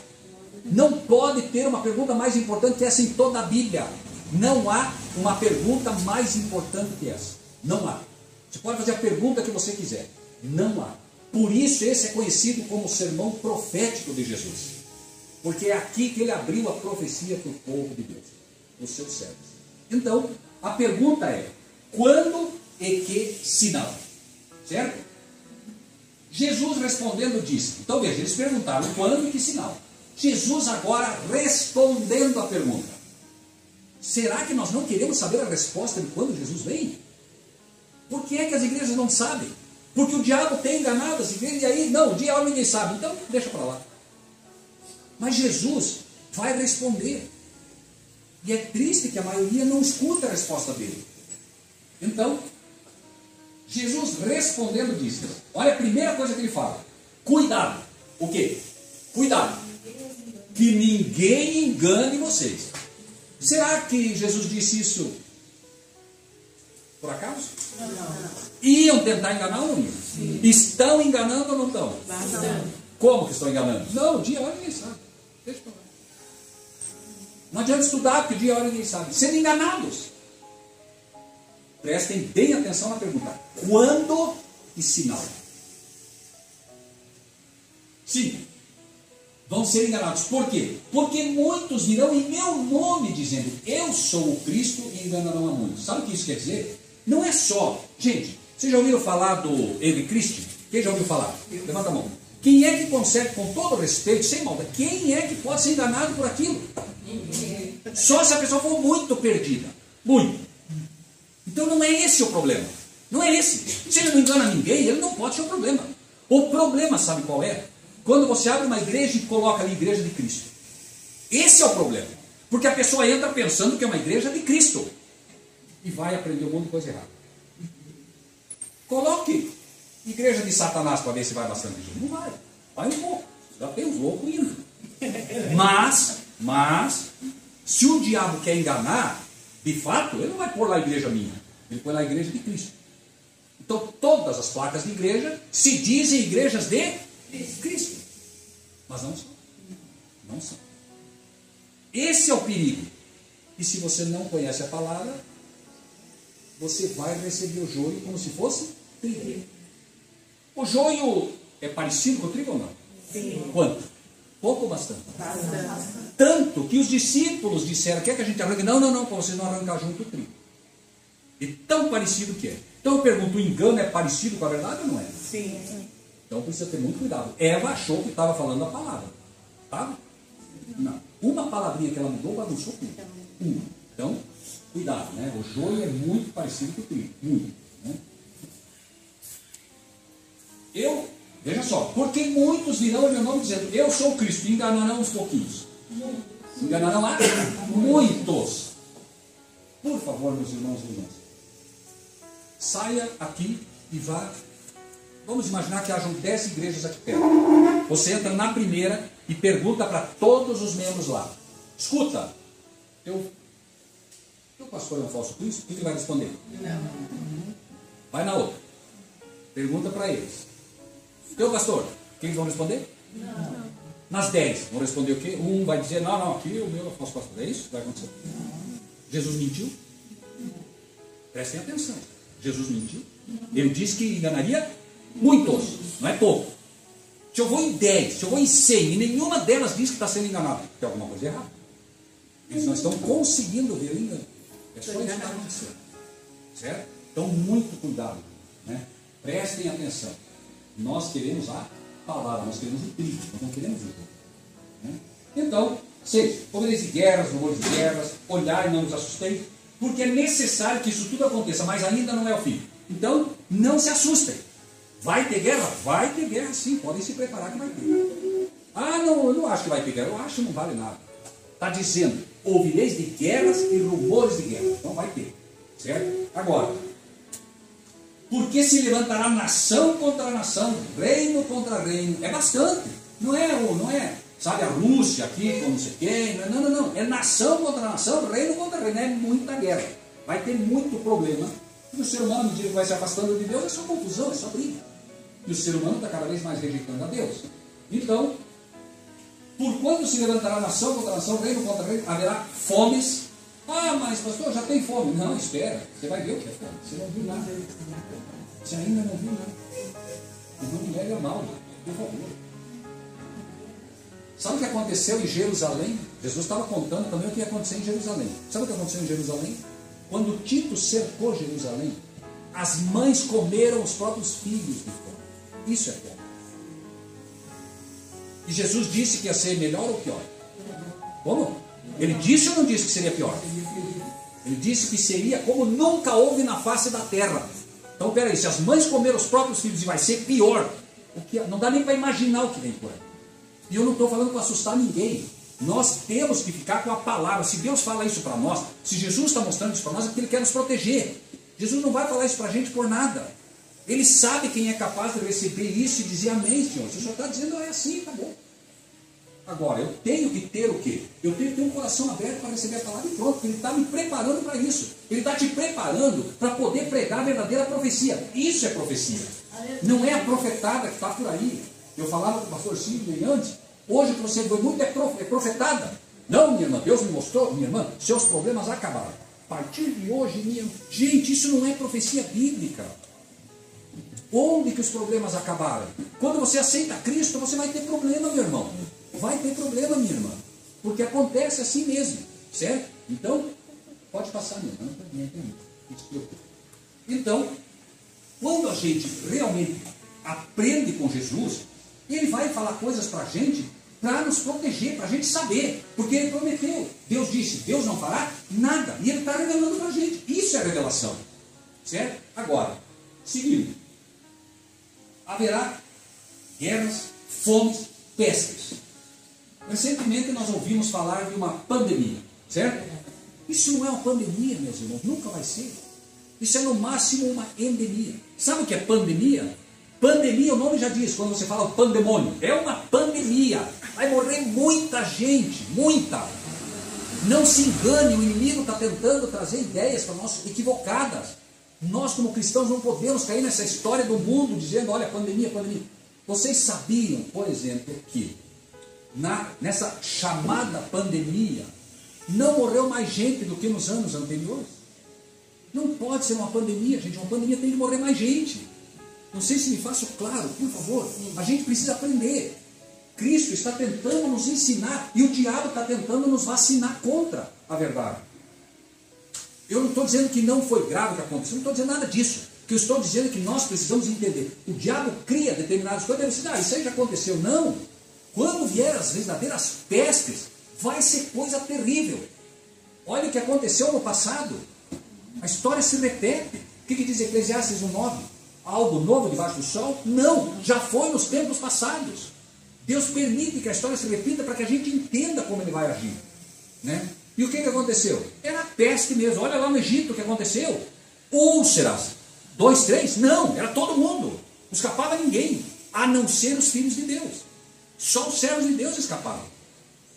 Não pode ter uma pergunta mais importante que essa em toda a Bíblia. Não há uma pergunta mais importante que essa. Não há. Você pode fazer a pergunta que você quiser. Não há. Por isso esse é conhecido como o sermão profético de Jesus. Porque é aqui que ele abriu a profecia para o povo de Deus, os seus servos. Então, a pergunta é: quando e que sinal? Certo? Jesus respondendo disse. Então veja, eles perguntaram quando e que sinal. Jesus agora respondendo a pergunta. Será que nós não queremos saber a resposta de quando Jesus vem? Por que é que as igrejas não sabem? Porque o diabo tem enganado as igrejas, e aí, não, o diabo ninguém sabe, então deixa para lá. Mas Jesus vai responder. E é triste que a maioria não escuta a resposta dele. Então, Jesus respondendo disse, olha a primeira coisa que ele fala: cuidado. O quê? Cuidado. Que ninguém engane vocês. Será que Jesus disse isso por acaso? Não. Iam tentar enganar ou não iam? Sim. Estão enganando ou não estão? Não. Como que estão enganando? Não, o dia e a hora ninguém sabe. Deixa pra lá. Não adianta estudar, porque o dia e a hora ninguém sabe. Sendo enganados. Prestem bem atenção na pergunta: quando e sinal? Sim, vão ser enganados. Por quê? Porque muitos virão em meu nome dizendo: eu sou o Cristo, e enganarão a muitos. Sabe o que isso quer dizer? Não é só... Gente, vocês já ouviram falar do Henri Christian? Quem já ouviu falar? Levanta a mão. Quem é que consegue, com todo respeito, sem maldade, quem é que pode ser enganado por aquilo? Só se a pessoa for muito perdida. Muito. Então não é esse o problema. Não é esse. Se ele não engana ninguém, ele não pode ser o problema. O problema, sabe qual é? Quando você abre uma igreja e coloca ali Igreja de Cristo. Esse é o problema. Porque a pessoa entra pensando que é uma igreja de Cristo. E vai aprender um monte de coisa errada. Coloque Igreja de Satanás para ver se vai bastante gente. Não vai. Vai um pouco. Já tem uns loucos indo. Mas, se o diabo quer enganar, de fato, ele não vai pôr lá a igreja minha. Ele põe lá a Igreja de Cristo. Então, todas as placas de igreja se dizem igrejas de Cristo. Mas não são. Não são. Esse é o perigo. E se você não conhece a palavra, você vai receber o joio como se fosse trigo. O joio é parecido com o trigo ou não? Sim. Quanto? Pouco ou bastante? Bastante. Tanto que os discípulos disseram: quer que a gente arranque? Não, para vocês não arrancar junto o trigo. E tão parecido que é. Então eu pergunto: o engano é parecido com a verdade ou não é? Sim. Então precisa ter muito cuidado. Eva achou que estava falando a palavra. Tá? Não. Uma palavrinha que ela mudou bagunçou tudo. Uma. Então, cuidado, né? O joio é muito parecido com o trigo. Muito. Né? Veja só, porque muitos virão em meu nome dizendo: eu sou o Cristo, e enganarão uns pouquinhos. Enganarão a muitos. Por favor, meus irmãos e irmãs, saia aqui e vá. Vamos imaginar que hajam 10 igrejas aqui perto. Você entra na primeira e pergunta para todos os membros lá: escuta, teu pastor é um falso Cristo? O que ele vai responder? Não. Vai na outra. Pergunta para eles: teu pastor, o que eles vão responder? Não. Nas 10 vão responder o quê? Um vai dizer: não, aqui o meu é falso pastor. É isso que vai acontecer? Jesus mentiu? Prestem atenção. Jesus mentiu? Ele disse que enganaria muitos, não é pouco. Se eu vou em 10, se eu vou em 100 e nenhuma delas diz que está sendo enganado, tem alguma coisa errada. Eles não estão conseguindo ver o engano. É só isso que está acontecendo. Certo? Então, muito cuidado. Né? Prestem atenção. Nós queremos a palavra, nós queremos o trigo, nós não queremos o jogo. Né? Então, 6. Comereis de guerras, rumores de guerras, olhai e não nos assusteis, porque é necessário que isso tudo aconteça, mas ainda não é o fim. Então, não se assustem. Vai ter guerra? Vai ter guerra sim, podem se preparar que vai ter. Ah, não, eu não acho que vai ter guerra, eu acho que não vale nada. Está dizendo: ouvireis de guerras e rumores de guerra. Então vai ter, certo? Agora, porque se levantará nação contra nação, reino contra reino. É bastante, não é, sabe, a Rússia aqui com não sei quem, não, é nação contra nação, reino contra reino, é muita guerra. Vai ter muito problema. E o ser humano, à medida que vai se afastando de Deus, é só confusão, é só briga. E o ser humano está cada vez mais rejeitando a Deus. Então, por quando se levantará nação contra nação, reino contra reino, haverá fomes, Ah, mas pastor, já tem fome. Não, espera, você vai ver o que é fome. Você não viu nada. Você ainda não viu nada. Não me leve a mal, por favor. Sabe o que aconteceu em Jerusalém? Jesus estava contando também o que ia acontecer em Jerusalém. Sabe o que aconteceu em Jerusalém? Quando Tito cercou Jerusalém, as mães comeram os próprios filhos de fome. Isso é fome. E Jesus disse que ia ser melhor ou pior? Como? Ele disse ou não disse que seria pior? Ele disse que seria como nunca houve na face da terra. Então, peraí, se as mães comeram os próprios filhos e vai ser pior, não dá nem para imaginar o que vem por aí. E eu não estou falando para assustar ninguém. Nós temos que ficar com a palavra. Se Deus fala isso para nós, se Jesus está mostrando isso para nós, é porque Ele quer nos proteger. Jesus não vai falar isso para a gente por nada. Ele sabe quem é capaz de receber isso e dizer amém, Senhor. Se o Senhor está dizendo, é assim, acabou. Agora, eu tenho que ter o quê? Eu tenho que ter um coração aberto para receber a palavra e pronto, porque Ele está me preparando para isso. Ele está te preparando para poder pregar a verdadeira profecia. Isso é profecia. Não é a profetada que está por aí. Eu falava com o pastor Sidney antes, hoje o que você vê muito é profetada. Não, minha irmã, Deus me mostrou, minha irmã, seus problemas acabaram. A partir de hoje, gente, isso não é profecia bíblica. Onde que os problemas acabaram? Quando você aceita Cristo, você vai ter problema, meu irmão. Vai ter problema, minha irmã. Porque acontece assim mesmo, certo? Então, pode passar, minha irmã, não se preocupe. Então, quando a gente realmente aprende com Jesus, Ele vai falar coisas para a gente, para nos proteger, para a gente saber. Porque Ele prometeu. Deus disse, Deus não fará nada. E Ele está revelando para a gente. Isso é revelação. Certo? Agora, seguindo. Haverá guerras, fomes, pestes. Recentemente nós ouvimos falar de uma pandemia. Certo? Isso não é uma pandemia, meus irmãos. Nunca vai ser. Isso é no máximo uma endemia. Sabe o que é pandemia? Pandemia, o nome já diz, quando você fala pandemônio, é uma pandemia, vai morrer muita gente, muita. Não se engane, o inimigo está tentando trazer ideias para nós equivocadas. Nós como cristãos não podemos cair nessa história do mundo, dizendo, olha, pandemia, pandemia. Vocês sabiam, por exemplo, que nessa chamada pandemia, não morreu mais gente do que nos anos anteriores? Não pode ser uma pandemia, gente, uma pandemia tem que morrer mais gente. Não sei se me faço claro, por favor. A gente precisa aprender. Cristo está tentando nos ensinar e o diabo está tentando nos vacinar contra a verdade. Eu não estou dizendo que não foi grave o que aconteceu, não estou dizendo nada disso. O que eu estou dizendo é que nós precisamos entender. O diabo cria determinadas coisas e você diz, isso aí já aconteceu. Não. Quando vier as verdadeiras pestes, vai ser coisa terrível. Olha o que aconteceu no passado. A história se repete. O que diz Eclesiastes 1:9? Algo novo debaixo do sol? Não, já foi nos tempos passados. Deus permite que a história se repita para que a gente entenda como Ele vai agir. Né? E o que aconteceu? Era peste mesmo. Olha lá no Egito o que aconteceu. Úlceras. 2, 3? Não, era todo mundo. Não escapava ninguém, a não ser os filhos de Deus. Só os servos de Deus escapavam.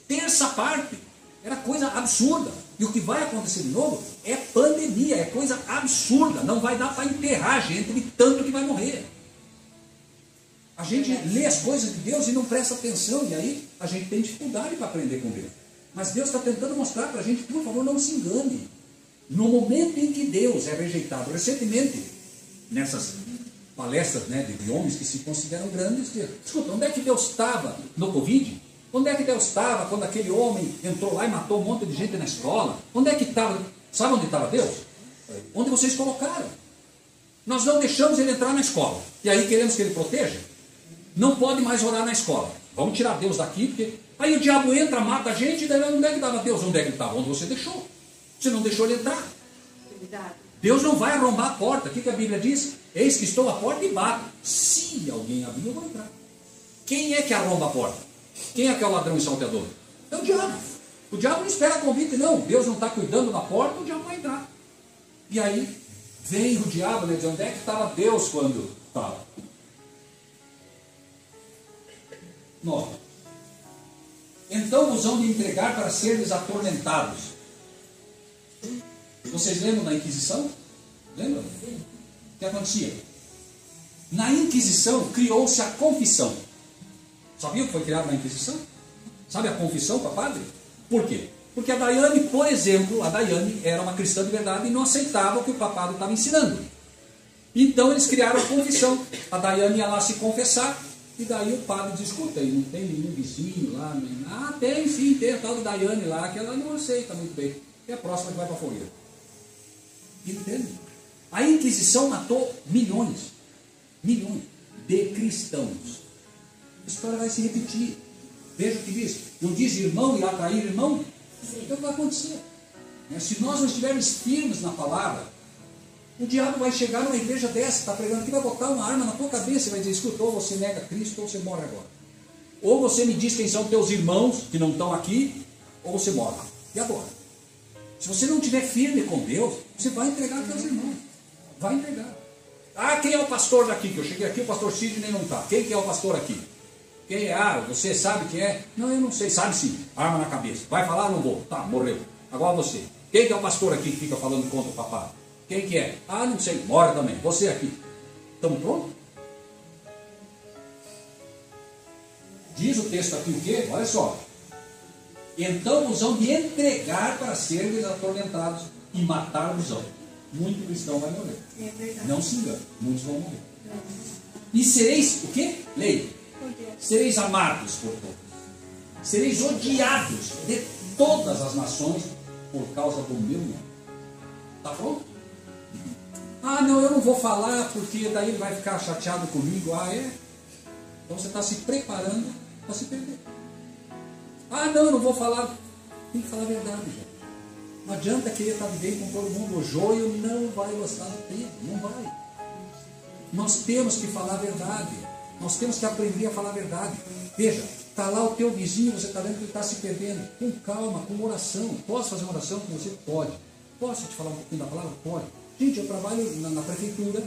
Terça parte. Era coisa absurda. E o que vai acontecer de novo é pandemia, é coisa absurda. Não vai dar para enterrar a gente de tanto que vai morrer. A gente lê as coisas de Deus e não presta atenção. E aí a gente tem dificuldade para aprender com Deus. Mas Deus está tentando mostrar para a gente, por favor, não se engane. No momento em que Deus é rejeitado, recentemente, nessas palestras, né, de homens que se consideram grandes, escuta, onde é que Deus estava no Covid? Onde é que Deus estava quando aquele homem entrou lá e matou um monte de gente na escola? Onde é que estava? Sabe onde estava Deus? Onde vocês colocaram. Nós não deixamos ele entrar na escola. E aí queremos que ele proteja? Não pode mais orar na escola. Vamos tirar Deus daqui, porque aí o diabo entra, mata a gente, e daí onde é que estava Deus? Onde é que ele estava? Onde você deixou. Você não deixou ele entrar. Deus não vai arrombar a porta. O que a Bíblia diz? Eis que estou à porta e bato. Se alguém abrir, eu vou entrar. Quem é que arromba a porta? Quem é que é o ladrão e salteador? É o diabo. O diabo não espera convite, não. Deus não está cuidando da porta, o diabo vai entrar. E aí, vem o diabo, né, diz, onde é que estava Deus quando estava? 9. Então vos hão de entregar para seres atormentados. Vocês lembram da Inquisição? Lembram? O que acontecia? Na Inquisição criou-se a confissão. Sabia o que foi criado na Inquisição? Sabe a confissão para padre? Por quê? Porque a Daiane, por exemplo, a Daiane era uma cristã de verdade e não aceitava o que o papado estava ensinando. Então eles criaram a confissão. A Daiane ia lá se confessar, e daí o padre diz, escuta, aí não tem nenhum vizinho lá? Nem... Ah, tem sim, tem a tal de Daiane lá, que ela não aceita muito bem. É a próxima que vai para a fogueira. Entende? A Inquisição matou milhões de cristãos. A história vai se repetir. Veja o que diz. Não diz irmão e atrair irmão? Então vai acontecer. Se nós não estivermos firmes na palavra, o diabo vai chegar numa igreja dessa, está pregando aqui, vai botar uma arma na tua cabeça e vai dizer, escuta, ou você nega Cristo ou você morre agora. Ou você me diz quem são teus irmãos que não estão aqui, ou você morre. E agora? Se você não estiver firme com Deus, você vai entregar teus irmãos. Vai entregar. Ah, quem é o pastor daqui? Que eu cheguei aqui, o pastor Sidney não está. Quem que é o pastor aqui? Quem é? Ah, você sabe quem é? Não, eu não sei. Sabe sim. Arma na cabeça. Vai falar? Não vou. Tá, morreu. Agora você. Quem que é o pastor aqui que fica falando contra o papado? Quem que é? Ah, não sei. Morre também. Você aqui. Estamos prontos? Diz o texto aqui o quê? Olha só. Então vos hão de entregar para serem atormentados e matar-vos-ão. Muito cristão vai morrer. Não se engane. Muitos vão morrer. E sereis o quê? Leia. Sereis amados por todos. Sereis odiados de todas as nações por causa do meu nome. Está pronto? Ah, não, eu não vou falar porque daí ele vai ficar chateado comigo. Ah, é? Então você está se preparando para se perder. Ah, não, eu não vou falar. Tem que falar a verdade, gente. Não adianta querer estar vivendo com todo mundo. O joio não vai gostar do trigo. Não vai. Nós temos que falar a verdade. Nós temos que aprender a falar a verdade. Veja, está lá o teu vizinho, você está vendo que ele está se perdendo. Com calma, com oração. Posso fazer uma oração com você? Pode. Posso te falar um pouquinho da palavra? Pode. Gente, eu trabalho na prefeitura.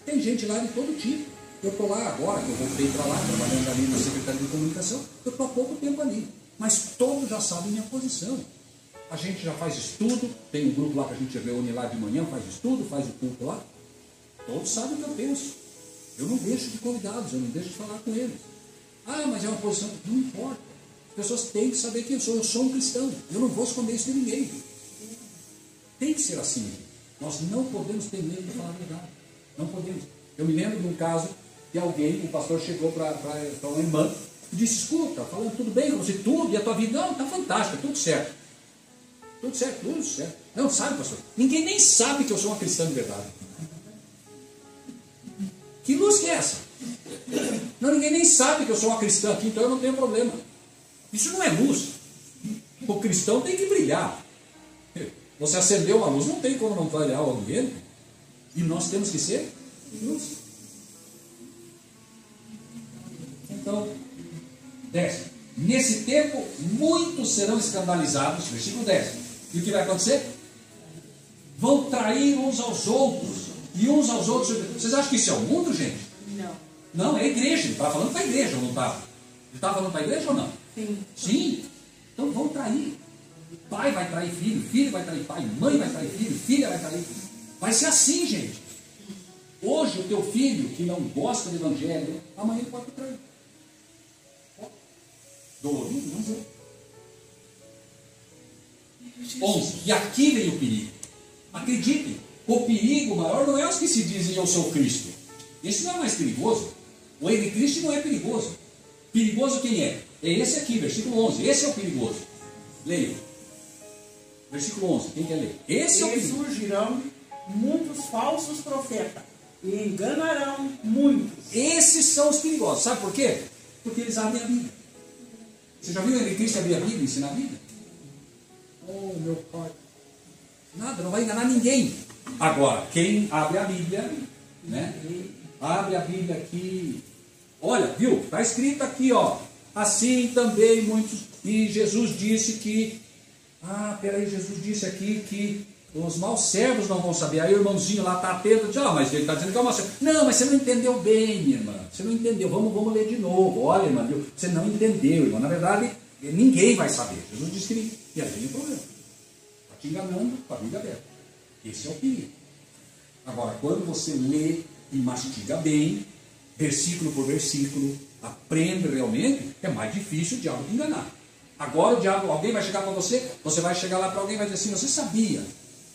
Tem gente lá de todo tipo. Eu estou lá agora, que eu voltei para lá, trabalhando ali na Secretaria de Comunicação. Eu estou há pouco tempo ali. Mas todos já sabem minha posição. A gente já faz estudo. Tem um grupo lá que a gente reúne lá de manhã, faz estudo, faz o culto lá. Todos sabem o que eu penso. Eu não deixo de convidá-los, eu não deixo de falar com eles. Ah, mas é uma posição. Não importa. As pessoas têm que saber quem eu sou. Eu sou um cristão. Eu não vou esconder isso de ninguém. Tem que ser assim. Nós não podemos ter medo de falar a verdade. Não podemos. Eu me lembro de um caso que alguém, o pastor chegou para uma irmã e disse, escuta, falando tudo bem com você, tudo, e a tua vida? Não, está fantástica, tudo certo. Tudo certo, tudo certo. Não, sabe, pastor? Ninguém nem sabe que eu sou uma cristã de verdade. Que luz que é essa? Não, ninguém nem sabe que eu sou uma cristã aqui, então eu não tenho problema. Isso não é luz. O cristão tem que brilhar. Você acendeu uma luz, não tem como não brilhar o ambiente. E nós temos que ser luz. Então, 10. Nesse tempo, muitos serão escandalizados. Versículo 10. E o que vai acontecer? Vão trair uns aos outros. E uns aos outros. Vocês acham que isso é o mundo, gente? Não. Não, é a igreja. Ele estava falando para a igreja ou não estava? Ele estava falando para a igreja ou não? Sim. Sim. Então vão trair. Pai vai trair filho, filho vai trair pai, mãe vai trair filho, filha vai trair. Vai ser assim, gente. Hoje o teu filho que não gosta do evangelho, amanhã ele pode te trair. Dolorido, não sei. 11. E aqui vem o perigo. Acreditem. O perigo maior não é os que se dizem eu sou Cristo. Esse não é mais perigoso. O Henrique Cristo não é perigoso. Perigoso quem é? É esse aqui, versículo 11. Esse é o perigoso. Leia. Versículo 11. Quem quer ler? Esse é o perigo. Surgirão muitos falsos profetas e enganarão muitos. Esses são os perigosos. Sabe por quê? Porque eles abrem a Bíblia. Você já viu o Henrique Cristo abrir a Bíblia e ensinar a Bíblia? Oh, meu pai. Nada, não vai enganar ninguém. Agora, quem abre a Bíblia, né? Abre a Bíblia aqui. Olha, viu? Está escrito aqui, ó. Assim também muitos. E Jesus disse que. Ah, peraí, Jesus disse aqui que os maus servos não vão saber. Aí o irmãozinho lá está atento, diz, mas ele está dizendo que é o mau servo. Não, mas você não entendeu bem, minha irmã. Você não entendeu. Vamos ler de novo. Olha, irmã, viu? Você não entendeu, irmã. Na verdade, ninguém vai saber. Jesus disse que ninguém. E aí tem um problema. Está te enganando com a Bíblia aberta. Esse é o perigo. Agora, quando você lê e mastiga bem, versículo por versículo, aprende realmente, é mais difícil o diabo te enganar. Agora o diabo, alguém vai chegar para você, você vai chegar lá para alguém e vai dizer assim, você sabia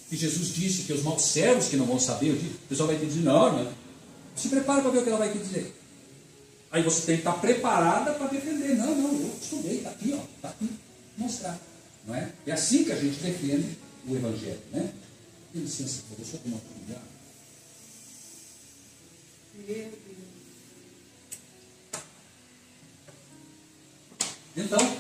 que Jesus disse que os maus servos que não vão saber, o pessoal vai te dizer, não. Se prepara para ver o que ela vai te dizer. Aí você tem que estar preparada para defender. Não, eu estudei, está aqui, está aqui, mostrar. Não é? É assim que a gente defende o Evangelho, né? Tem licença, por favor, só tomar um cuidado. Então,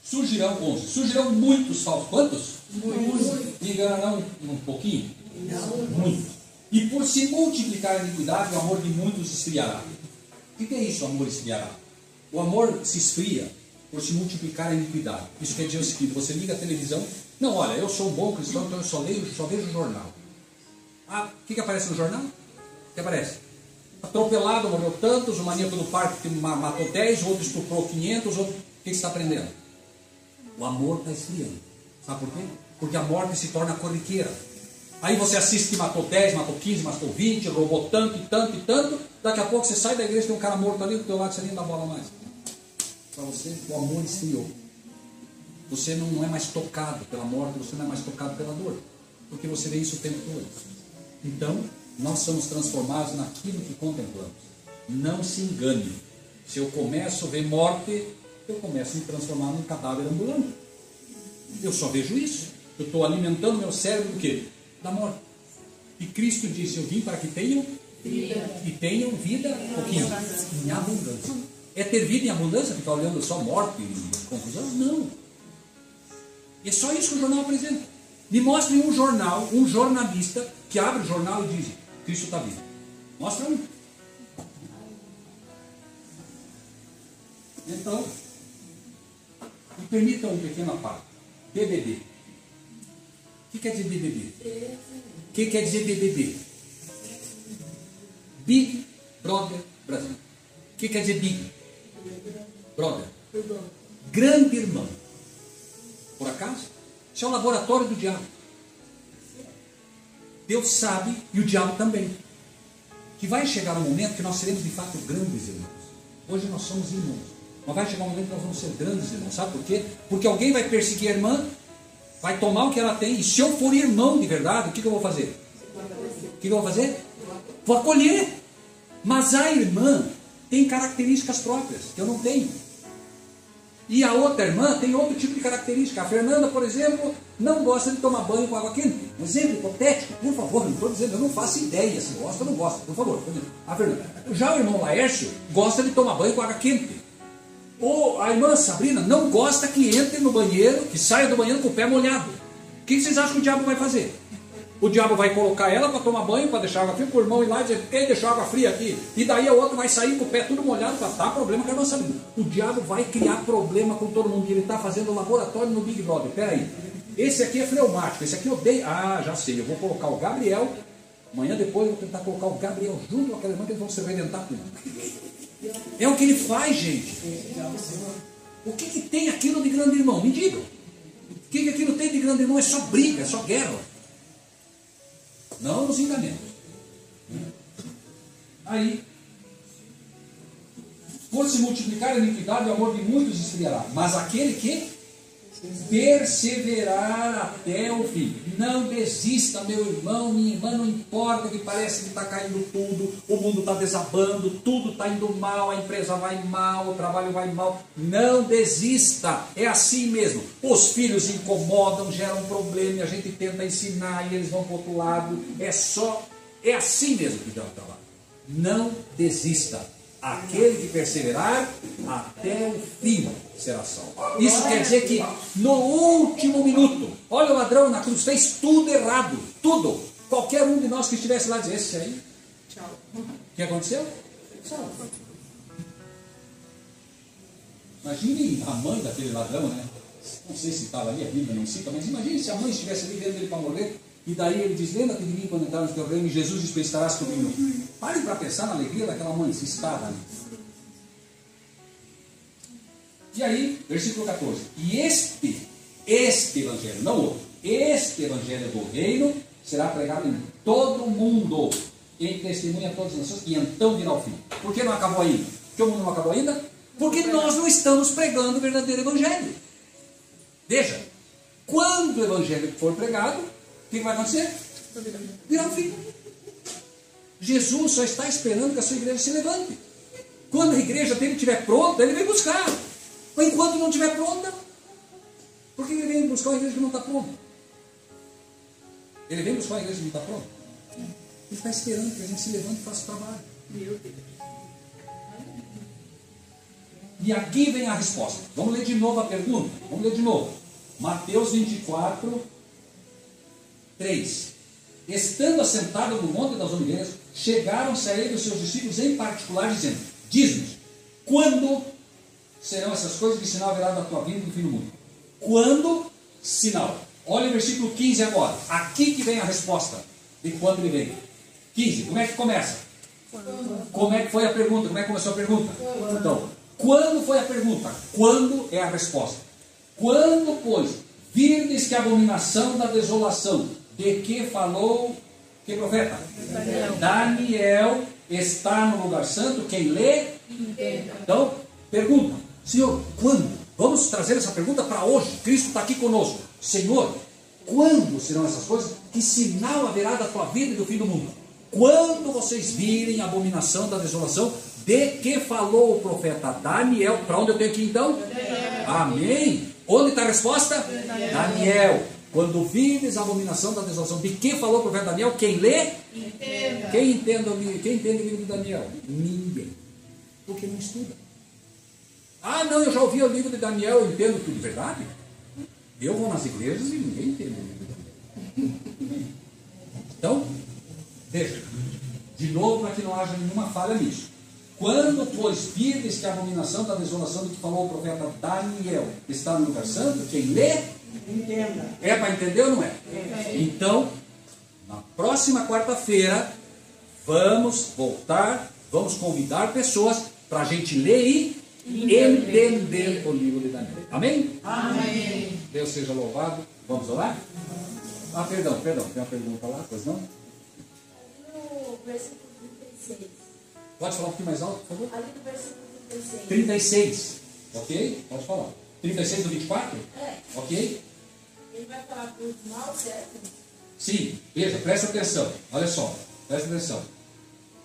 surgirão muitos falsos. Quantos? Muitos. Me enganarão um pouquinho? Não. Muito. E por se multiplicar a iniquidade, o amor de muitos esfriará. O que é isso, o amor esfriará? O amor se esfria por se multiplicar a iniquidade. Isso quer dizer o seguinte, você liga a televisão, não, olha, eu sou um bom cristão, então eu só vejo o jornal. Ah, o que aparece no jornal? O que aparece? Atropelado, morreu tantos, o maníaco do parque matou 10, o outro estuprou 500, o que você está aprendendo? O amor está esfriando. Sabe por quê? Porque a morte se torna corriqueira. Aí você assiste que matou 10, matou 15, matou 20, roubou tanto e tanto e tanto. Daqui a pouco você sai da igreja e tem um cara morto ali do teu lado, você nem dá bola mais. Para você, o amor esfriou. Você não é mais tocado pela morte, você não é mais tocado pela dor. Porque você vê isso o tempo todo. Então, nós somos transformados naquilo que contemplamos. Não se engane. Se eu começo a ver morte, eu começo a me transformar num cadáver ambulante. Eu só vejo isso. Eu estou alimentando meu cérebro do quê? Da morte. E Cristo disse, eu vim para que tenham vida. E tenham vida pouquinho, em abundância. É ter vida em abundância, ficar olhando só morte e conclusão? Não. É só isso que o jornal apresenta. Me mostre um jornal, um jornalista que abre o jornal e diz, Cristo está vivo. Mostra um. Então, me permitam uma pequena parte. BBB. O que quer dizer BBB? O que quer dizer BBB? Big Brother Brasil. O que quer dizer Big Brother? Grande irmão. Por acaso? Isso é o laboratório do diabo. Deus sabe, e o diabo também, que vai chegar um momento que nós seremos de fato grandes irmãos. Hoje nós somos irmãos. Mas vai chegar um momento que nós vamos ser grandes irmãos. Sabe por quê? Porque alguém vai perseguir a irmã, vai tomar o que ela tem, e se eu for irmão de verdade, o que eu vou fazer? O que eu vou fazer? Vou acolher. Mas a irmã tem características próprias, que eu não tenho. E a outra irmã tem outro tipo de característica. A Fernanda, por exemplo, não gosta de tomar banho com água quente. Um exemplo hipotético, por favor, não estou dizendo, eu não faço ideia se gosta ou não gosta, por favor. A Fernanda. Já o irmão Laércio gosta de tomar banho com água quente. Ou a irmã Sabrina não gosta que entre no banheiro, que saia do banheiro com o pé molhado. O que vocês acham que o diabo vai fazer? O diabo vai colocar ela para tomar banho, para deixar água fria, para o irmão ir lá e dizer, quem deixou água fria aqui? E daí a outra vai sair com o pé tudo molhado para dar problema com a irmã Sabrina. O diabo vai criar problema com todo mundo. E ele está fazendo laboratório no Big Brother. Peraí, esse aqui é fleumático, esse aqui odeia. Ah, já sei, eu vou colocar o Gabriel. Amanhã depois eu vou tentar colocar o Gabriel junto com aquela irmã que eles vão se redentar tudo. É o que ele faz, gente. O que tem aquilo de grande irmão? Me digam. O que aquilo tem de grande irmão? É só briga, é só guerra. Não nos enganemos. Aí, por se multiplicar a iniquidade, o amor de muitos esfriará. Mas aquele que perseverar até o fim. Não desista, meu irmão, minha irmã, não importa que parece que está caindo tudo, o mundo está desabando, tudo está indo mal, a empresa vai mal, o trabalho vai mal. Não desista, é assim mesmo. Os filhos incomodam, geram problema, e a gente tenta ensinar e eles vão para o outro lado. É assim mesmo que Deus está lá. Não desista. Aquele que perseverar até o fim será salvo. Isso quer dizer que no último minuto, olha o ladrão na cruz, fez tudo errado, tudo. Qualquer um de nós que estivesse lá dizer, esse aí, tchau. O que aconteceu? Salvo. Imagine a mãe daquele ladrão, né? Não sei se estava ali, a Bíblia não cita, mas imagine se a mãe estivesse ali vendo ele para morrer. E daí ele diz, lembra-te de mim quando entrarmos no teu reino, e Jesus diz, estarás comigo. Parem para pensar na alegria daquela mãe, se estava ali. E aí, versículo 14. E este evangelho, não outro, este evangelho do reino será pregado em todo o mundo, em testemunha a todas as nações, e então virá o fim. Por que não acabou ainda? Porque o mundo não acabou ainda? Porque nós não estamos pregando o verdadeiro evangelho. Veja, quando o evangelho for pregado, o que vai acontecer? Virá o fim. Jesus só está esperando que a sua igreja se levante. Quando a igreja dele estiver pronta, ele vem buscar. Mas enquanto não estiver pronta, por que ele vem buscar uma igreja que não está pronta? Ele vem buscar uma igreja que não está pronta? Ele está esperando que a gente se levante e faça o trabalho. Meu Deus. E aqui vem a resposta. Vamos ler de novo a pergunta? Vamos ler de novo. Mateus 24, 3. Estando assentado no Monte das Oliveiras, chegaram-se a ele os seus discípulos em particular, dizendo: diz-nos, quando serão essas coisas, que sinal haverá da tua vinda e do fim do mundo? Quando? Sinal. Olha o versículo 15 agora. Aqui que vem a resposta de quando ele vem. 15. Como é que começa? Como é que foi a pergunta? Como é que começou a pergunta? Então, quando foi a pergunta? Quando é a resposta? Quando, pois, virdes que a abominação da desolação, de que falou, que profeta? Daniel está no lugar santo, quem lê? Entenda. Então, pergunta, Senhor, quando? Vamos trazer essa pergunta para hoje. Cristo está aqui conosco. Senhor, quando serão essas coisas? Que sinal haverá da tua vida e do fim do mundo? Quando vocês virem a abominação da desolação, de que falou o profeta Daniel? Para onde eu tenho que ir então? Amém. Onde está a resposta? Daniel. Quando vires a abominação da desolação, de que falou o profeta Daniel? Quem lê? Entenda. Quem entende o livro de Daniel? Ninguém. Porque não estuda. Ah, não, eu já ouvi o livro de Daniel, eu entendo tudo. Verdade? Eu vou nas igrejas e ninguém entende o livro de Daniel. Então, veja, de novo, para que não haja nenhuma falha nisso. Quando, pois, virdes que a abominação da desolação do que falou o profeta Daniel está no lugar santo, quem lê? Entenda. É para entender ou não é? Então, na próxima quarta-feira, vamos voltar, vamos convidar pessoas para a gente ler e entender o livro de Daniel. Amém? Amém. Deus seja louvado. Vamos orar? Ah, perdão, tem uma pergunta lá, pois não? No versículo 36. Pode falar um pouquinho mais alto, por favor? Ali no versículo 36. 36, ok? Pode falar. 36 do 24? É. Ok? Ele vai falar por mal, certo? Sim, veja, presta atenção. Olha só, presta atenção.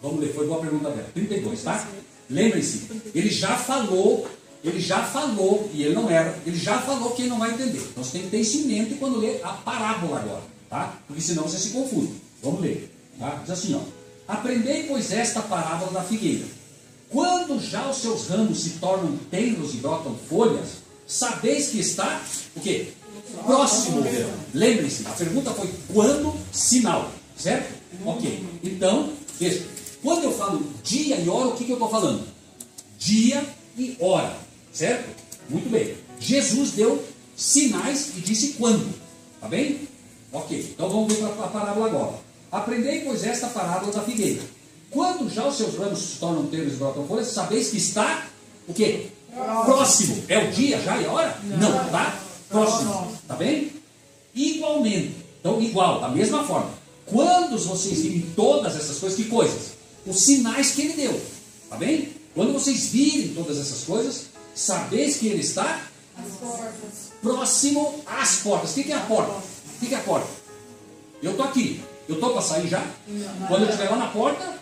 Vamos ler, foi boa pergunta dela. 32, tá? Lembre-se, ele já falou, e ele não era, ele já falou que ele não vai entender. Então você tem que ter isso em mente quando ler a parábola agora, tá? Porque senão você se confunde. Vamos ler, tá? Diz assim, ó. Aprendei, pois, esta parábola da figueira. Quando já os seus ramos se tornam tenros e brotam folhas, sabeis que está, o quê? Próximo o verão. Lembre-se, a pergunta foi quando, sinal, certo? Ok, então, veja, quando eu falo dia e hora, o que eu estou falando? Dia e hora, certo? Muito bem. Jesus deu sinais e disse quando, tá bem? Ok, então vamos ver para a parábola agora. Aprendei, pois, esta parábola da figueira. Quando já os seus ramos se tornam tenros e brotam folhas, sabeis que está, o quê? Próximo. É o dia já e a hora? Não, tá? Próximo. Tá bem? Igualmente. Então, igual, da mesma forma. Quando vocês virem todas essas coisas, que coisas? Os sinais que ele deu. Tá bem? Quando vocês virem todas essas coisas, sabeis que ele está próximo às portas. O que é a porta? O que é a porta? Eu estou aqui. Eu estou para sair já? Não. Quando eu estiver lá na porta,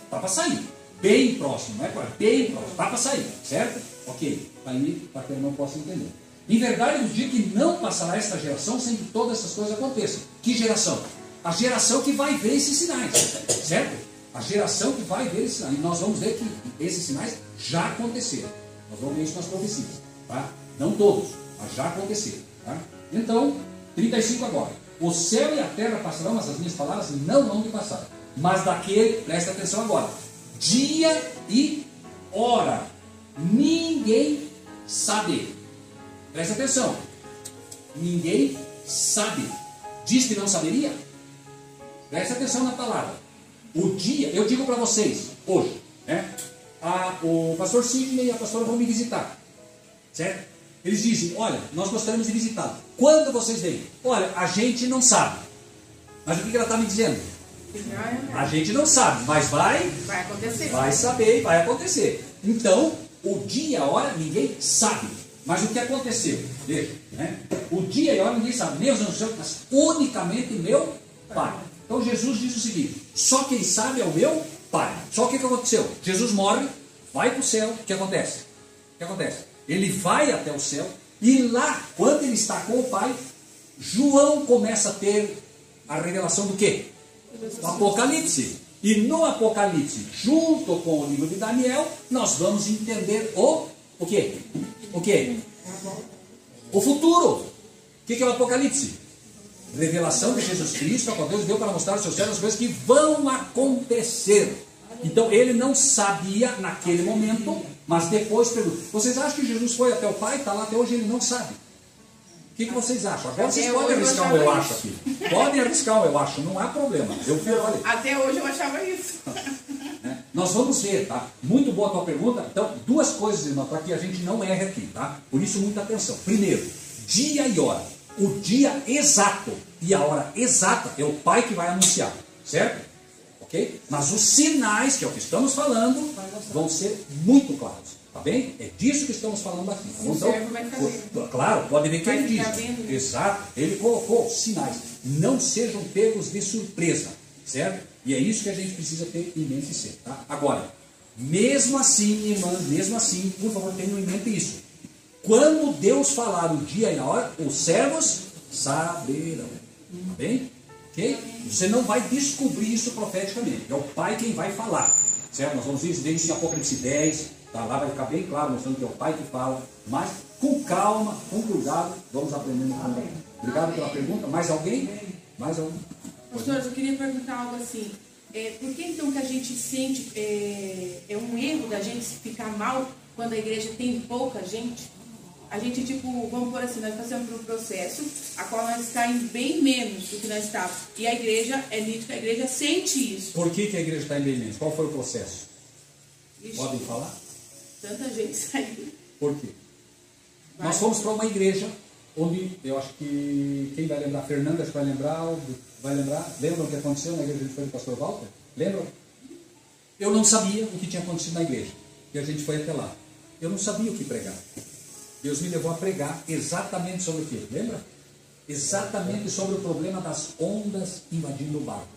está para sair. Bem próximo, não é? Bem próximo. Está para sair, certo? Ok. Para que eu não possa entender. Em verdade, eu digo que não passará esta geração sem que todas essas coisas aconteçam. Que geração? A geração que vai ver esses sinais, certo? A geração que vai ver esses sinais. E nós vamos ver que esses sinais já aconteceram. Nós vamos ver isso nas profecias, tá? Não todos, mas já aconteceram, tá? Então, 35 agora. O céu e a terra passarão, mas as minhas palavras não vão de passar. Mas daquele, presta atenção agora, dia e hora, ninguém sabe. Presta atenção. Ninguém sabe. Diz que não saberia? Presta atenção na palavra. O dia, eu digo para vocês, hoje, né? O pastor Sidney e a pastora vão me visitar. Certo? Eles dizem, olha, nós gostaríamos de visitá-lo. Quando vocês vêm? Olha, a gente não sabe. Mas o que ela está me dizendo? A gente não sabe, mas vai acontecer. Vai saber e vai acontecer. Então, O dia e a hora ninguém sabe. Mas o que aconteceu? Veja, né? O dia e a hora ninguém sabe, nem os anjos do céu, mas unicamente meu Pai. Então Jesus diz o seguinte: só quem sabe é o meu Pai. Só o que aconteceu? Jesus morre, vai para o céu, o que acontece? O que acontece? Ele vai até o céu, e lá, quando ele está com o Pai, João começa a ter a revelação do quê? Do Apocalipse. E no Apocalipse, junto com o livro de Daniel, nós vamos entender o quê? O quê? O futuro. O que é o Apocalipse? Revelação de Jesus Cristo, a qual Deus deu para mostrar aos seus servos as coisas que vão acontecer. Então ele não sabia naquele momento, mas depois perguntou. Vocês acham que Jesus foi até o Pai? Está lá até hoje, ele não sabe. O que vocês acham? Agora vocês podem arriscar um eu acho aqui. Podem arriscar um eu acho, não há problema. Eu falei. Até hoje eu achava isso. Nós vamos ver, tá? Muito boa a tua pergunta. Então, duas coisas, irmão, para que a gente não erre aqui, tá? Por isso, muita atenção. Primeiro, dia e hora. O dia exato e a hora exata é o Pai que vai anunciar, certo? Ok? Mas os sinais, que é o que estamos falando, vão ser muito claros, tá bem? É disso que estamos falando aqui. Tá bom? Então, claro, pode ver que ele diz. Exato. Ele colocou sinais. Não sejam pegos de surpresa, certo? E é isso que a gente precisa ter em mente sempre, tá? Agora, mesmo assim, irmã, mesmo assim, por favor, tenham em mente isso. Quando Deus falar o dia e a hora, os servos saberão. Tá bem? Ok? Você não vai descobrir isso profeticamente. É o Pai quem vai falar. Certo? Nós vamos ver isso em Apocalipse 10. Tá? Lá vai ficar bem claro, mostrando que é o Pai que fala. Mas com calma, com cuidado, vamos aprendendo também. Obrigado pela pergunta. Mais alguém? Mais alguém? Pastor, eu queria perguntar algo assim. Por que então que a gente sente, é um erro da gente ficar mal quando a igreja tem pouca gente? A gente, tipo, vamos por assim, nós passamos por um processo a qual nós está em bem menos do que nós estávamos. E a igreja, é nítido que a igreja sente isso. Por que a igreja está em bem menos? Qual foi o processo? Ixi, podem falar? Tanta gente saiu. Por quê? Nós fomos para uma igreja onde, eu acho que, quem vai lembrar? Fernanda, acho que vai lembrar, lembra o que aconteceu na igreja onde foi o pastor Walter? Lembra? Eu não sabia o que tinha acontecido na igreja. E a gente foi até lá. Eu não sabia o que pregar. Deus me levou a pregar exatamente sobre o quê? Lembra? Exatamente sobre o problema das ondas invadindo o barco.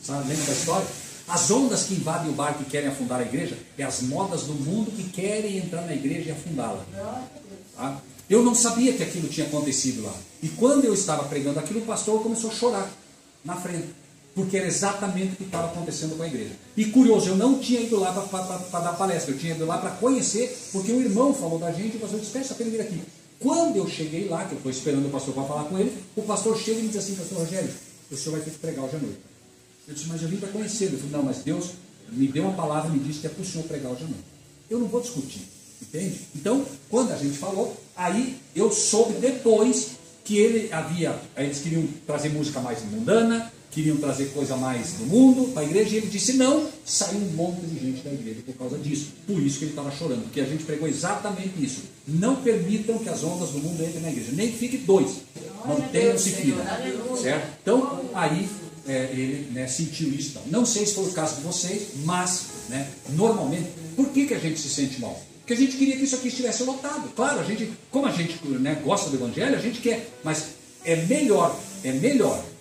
Sabe? Lembra da história? As ondas que invadem o barco e querem afundar a igreja é as modas do mundo que querem entrar na igreja e afundá-la. Tá? Eu não sabia que aquilo tinha acontecido lá. E quando eu estava pregando aquilo, o pastor começou a chorar na frente. Porque era exatamente o que estava acontecendo com a igreja. E curioso, eu não tinha ido lá para dar palestra, eu tinha ido lá para conhecer, porque o irmão falou da gente, e o pastor disse, peça para ele vir aqui. Quando eu cheguei lá, que eu estou esperando o pastor para falar com ele, o pastor chega e me diz assim, pastor Rogério, o senhor vai ter que pregar hoje à noite. Eu disse, mas eu vim para conhecer. Ele falou, não, mas Deus me deu uma palavra e me disse que é para o senhor pregar hoje à noite. Eu não vou discutir, entende? Então, quando a gente falou, aí eu soube depois que eles queriam trazer música mais mundana, queriam trazer coisa mais do mundo para a igreja, e ele disse não, saiu um monte de gente da igreja por causa disso. Por isso que ele estava chorando, porque a gente pregou exatamente isso. Não permitam que as ondas do mundo entrem na igreja, nem que fique dois, mantenham-se firmes, certo? Então, aí ele sentiu isso. Não sei se foi o caso de vocês, mas, normalmente, por que a gente se sente mal? Porque a gente queria que isso aqui estivesse lotado. Claro, como a gente gosta do evangelho, a gente quer, mas é melhor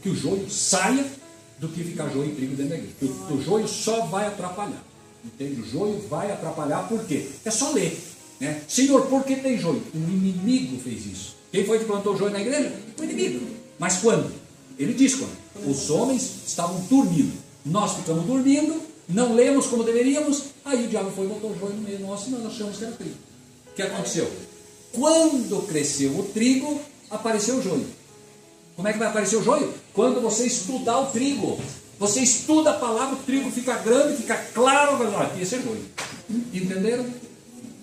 que o joio saia do que ficar joio e trigo dentro da igreja. Porque o joio só vai atrapalhar. Entende? O joio vai atrapalhar por quê? É só ler. Senhor, por que tem joio? O inimigo fez isso. Quem foi que plantou joio na igreja? O inimigo. Mas quando? Ele diz quando? Os homens estavam dormindo. Nós ficamos dormindo, não lemos como deveríamos, aí o diabo foi e botou o joio no meio nosso e nós achamos que era trigo. O que aconteceu? Quando cresceu o trigo, apareceu o joio. Como é que vai aparecer o joio? Quando você estudar o trigo. Você estuda a palavra, o trigo fica grande, fica claro, esse é joio. Entenderam?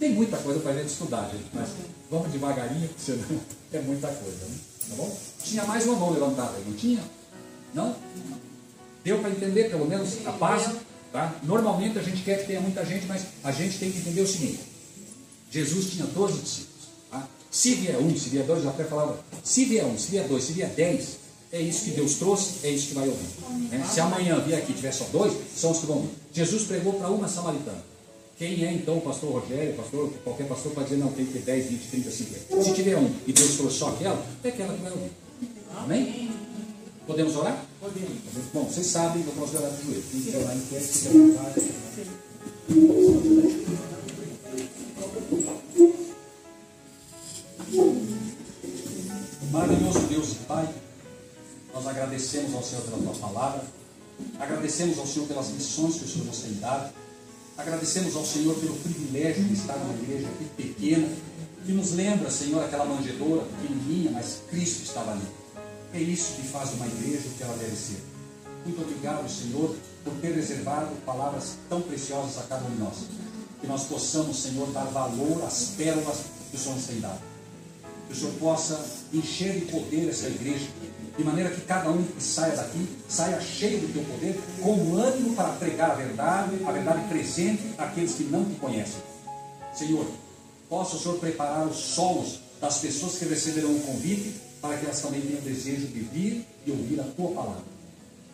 Tem muita coisa para a gente estudar, gente, mas vamos devagarinho, porque senão é muita coisa, né? Tá bom? Tinha mais uma mão levantada, não tinha? Não? Deu para entender pelo menos a base? Tá? Normalmente a gente quer que tenha muita gente, mas a gente tem que entender o seguinte: Jesus tinha 12 discípulos. Tá? Se vier um, se vier dois, já até falava, se vier um, se vier dois, se vier 10, é isso que Deus trouxe, é isso que vai ouvir. Se amanhã vier aqui e tiver só 2, são os que vão vir. Jesus pregou para uma samaritana. Quem é então o pastor Rogério, qualquer pastor pode dizer, não, tem que ter 10, 20, 30, 50. Se tiver um e Deus trouxe só aquela, é aquela que vai ouvir. Amém? Podemos orar? Podemos. Bom, vocês sabem que eu posso orar de joelho. Quem quiser orar em pé, fica à vontade. Maravilhoso Deus e Pai, nós agradecemos ao Senhor pela Tua palavra, agradecemos ao Senhor pelas missões que o Senhor nos tem dado, agradecemos ao Senhor pelo privilégio de estar numa igreja aqui pequena, que nos lembra, Senhor, aquela manjedoura pequenininha, mas Cristo estava ali. É isso que faz uma igreja o que ela deve ser. Muito obrigado, Senhor, por ter reservado palavras tão preciosas a cada um de nós. Que nós possamos, Senhor, dar valor às pérolas que o Senhor nos tem dado. Que o Senhor possa encher de poder essa igreja, de maneira que cada um que saia daqui, saia cheio do Teu poder, com ânimo para pregar a verdade presente àqueles que não Te conhecem. Senhor, possa o Senhor preparar os solos das pessoas que receberão o convite, para que elas também tenham desejo de vir e ouvir a Tua palavra.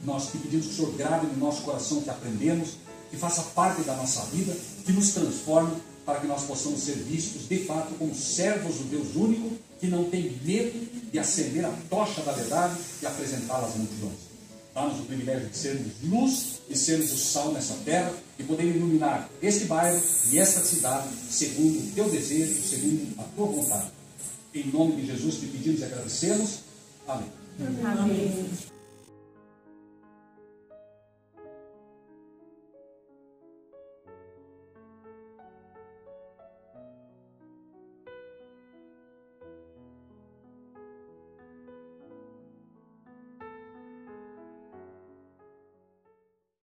Nós te pedimos que o Senhor grave no nosso coração o que aprendemos, que faça parte da nossa vida, que nos transforme, para que nós possamos ser vistos de fato como servos do Deus único, que não tem medo de acender a tocha da verdade e apresentá-la às multidões. Dá-nos o privilégio de sermos luz e sermos o sal nessa terra e poder iluminar este bairro e esta cidade segundo o Teu desejo, segundo a Tua vontade. Em nome de Jesus te pedimos e agradecemos. Amém. Amém.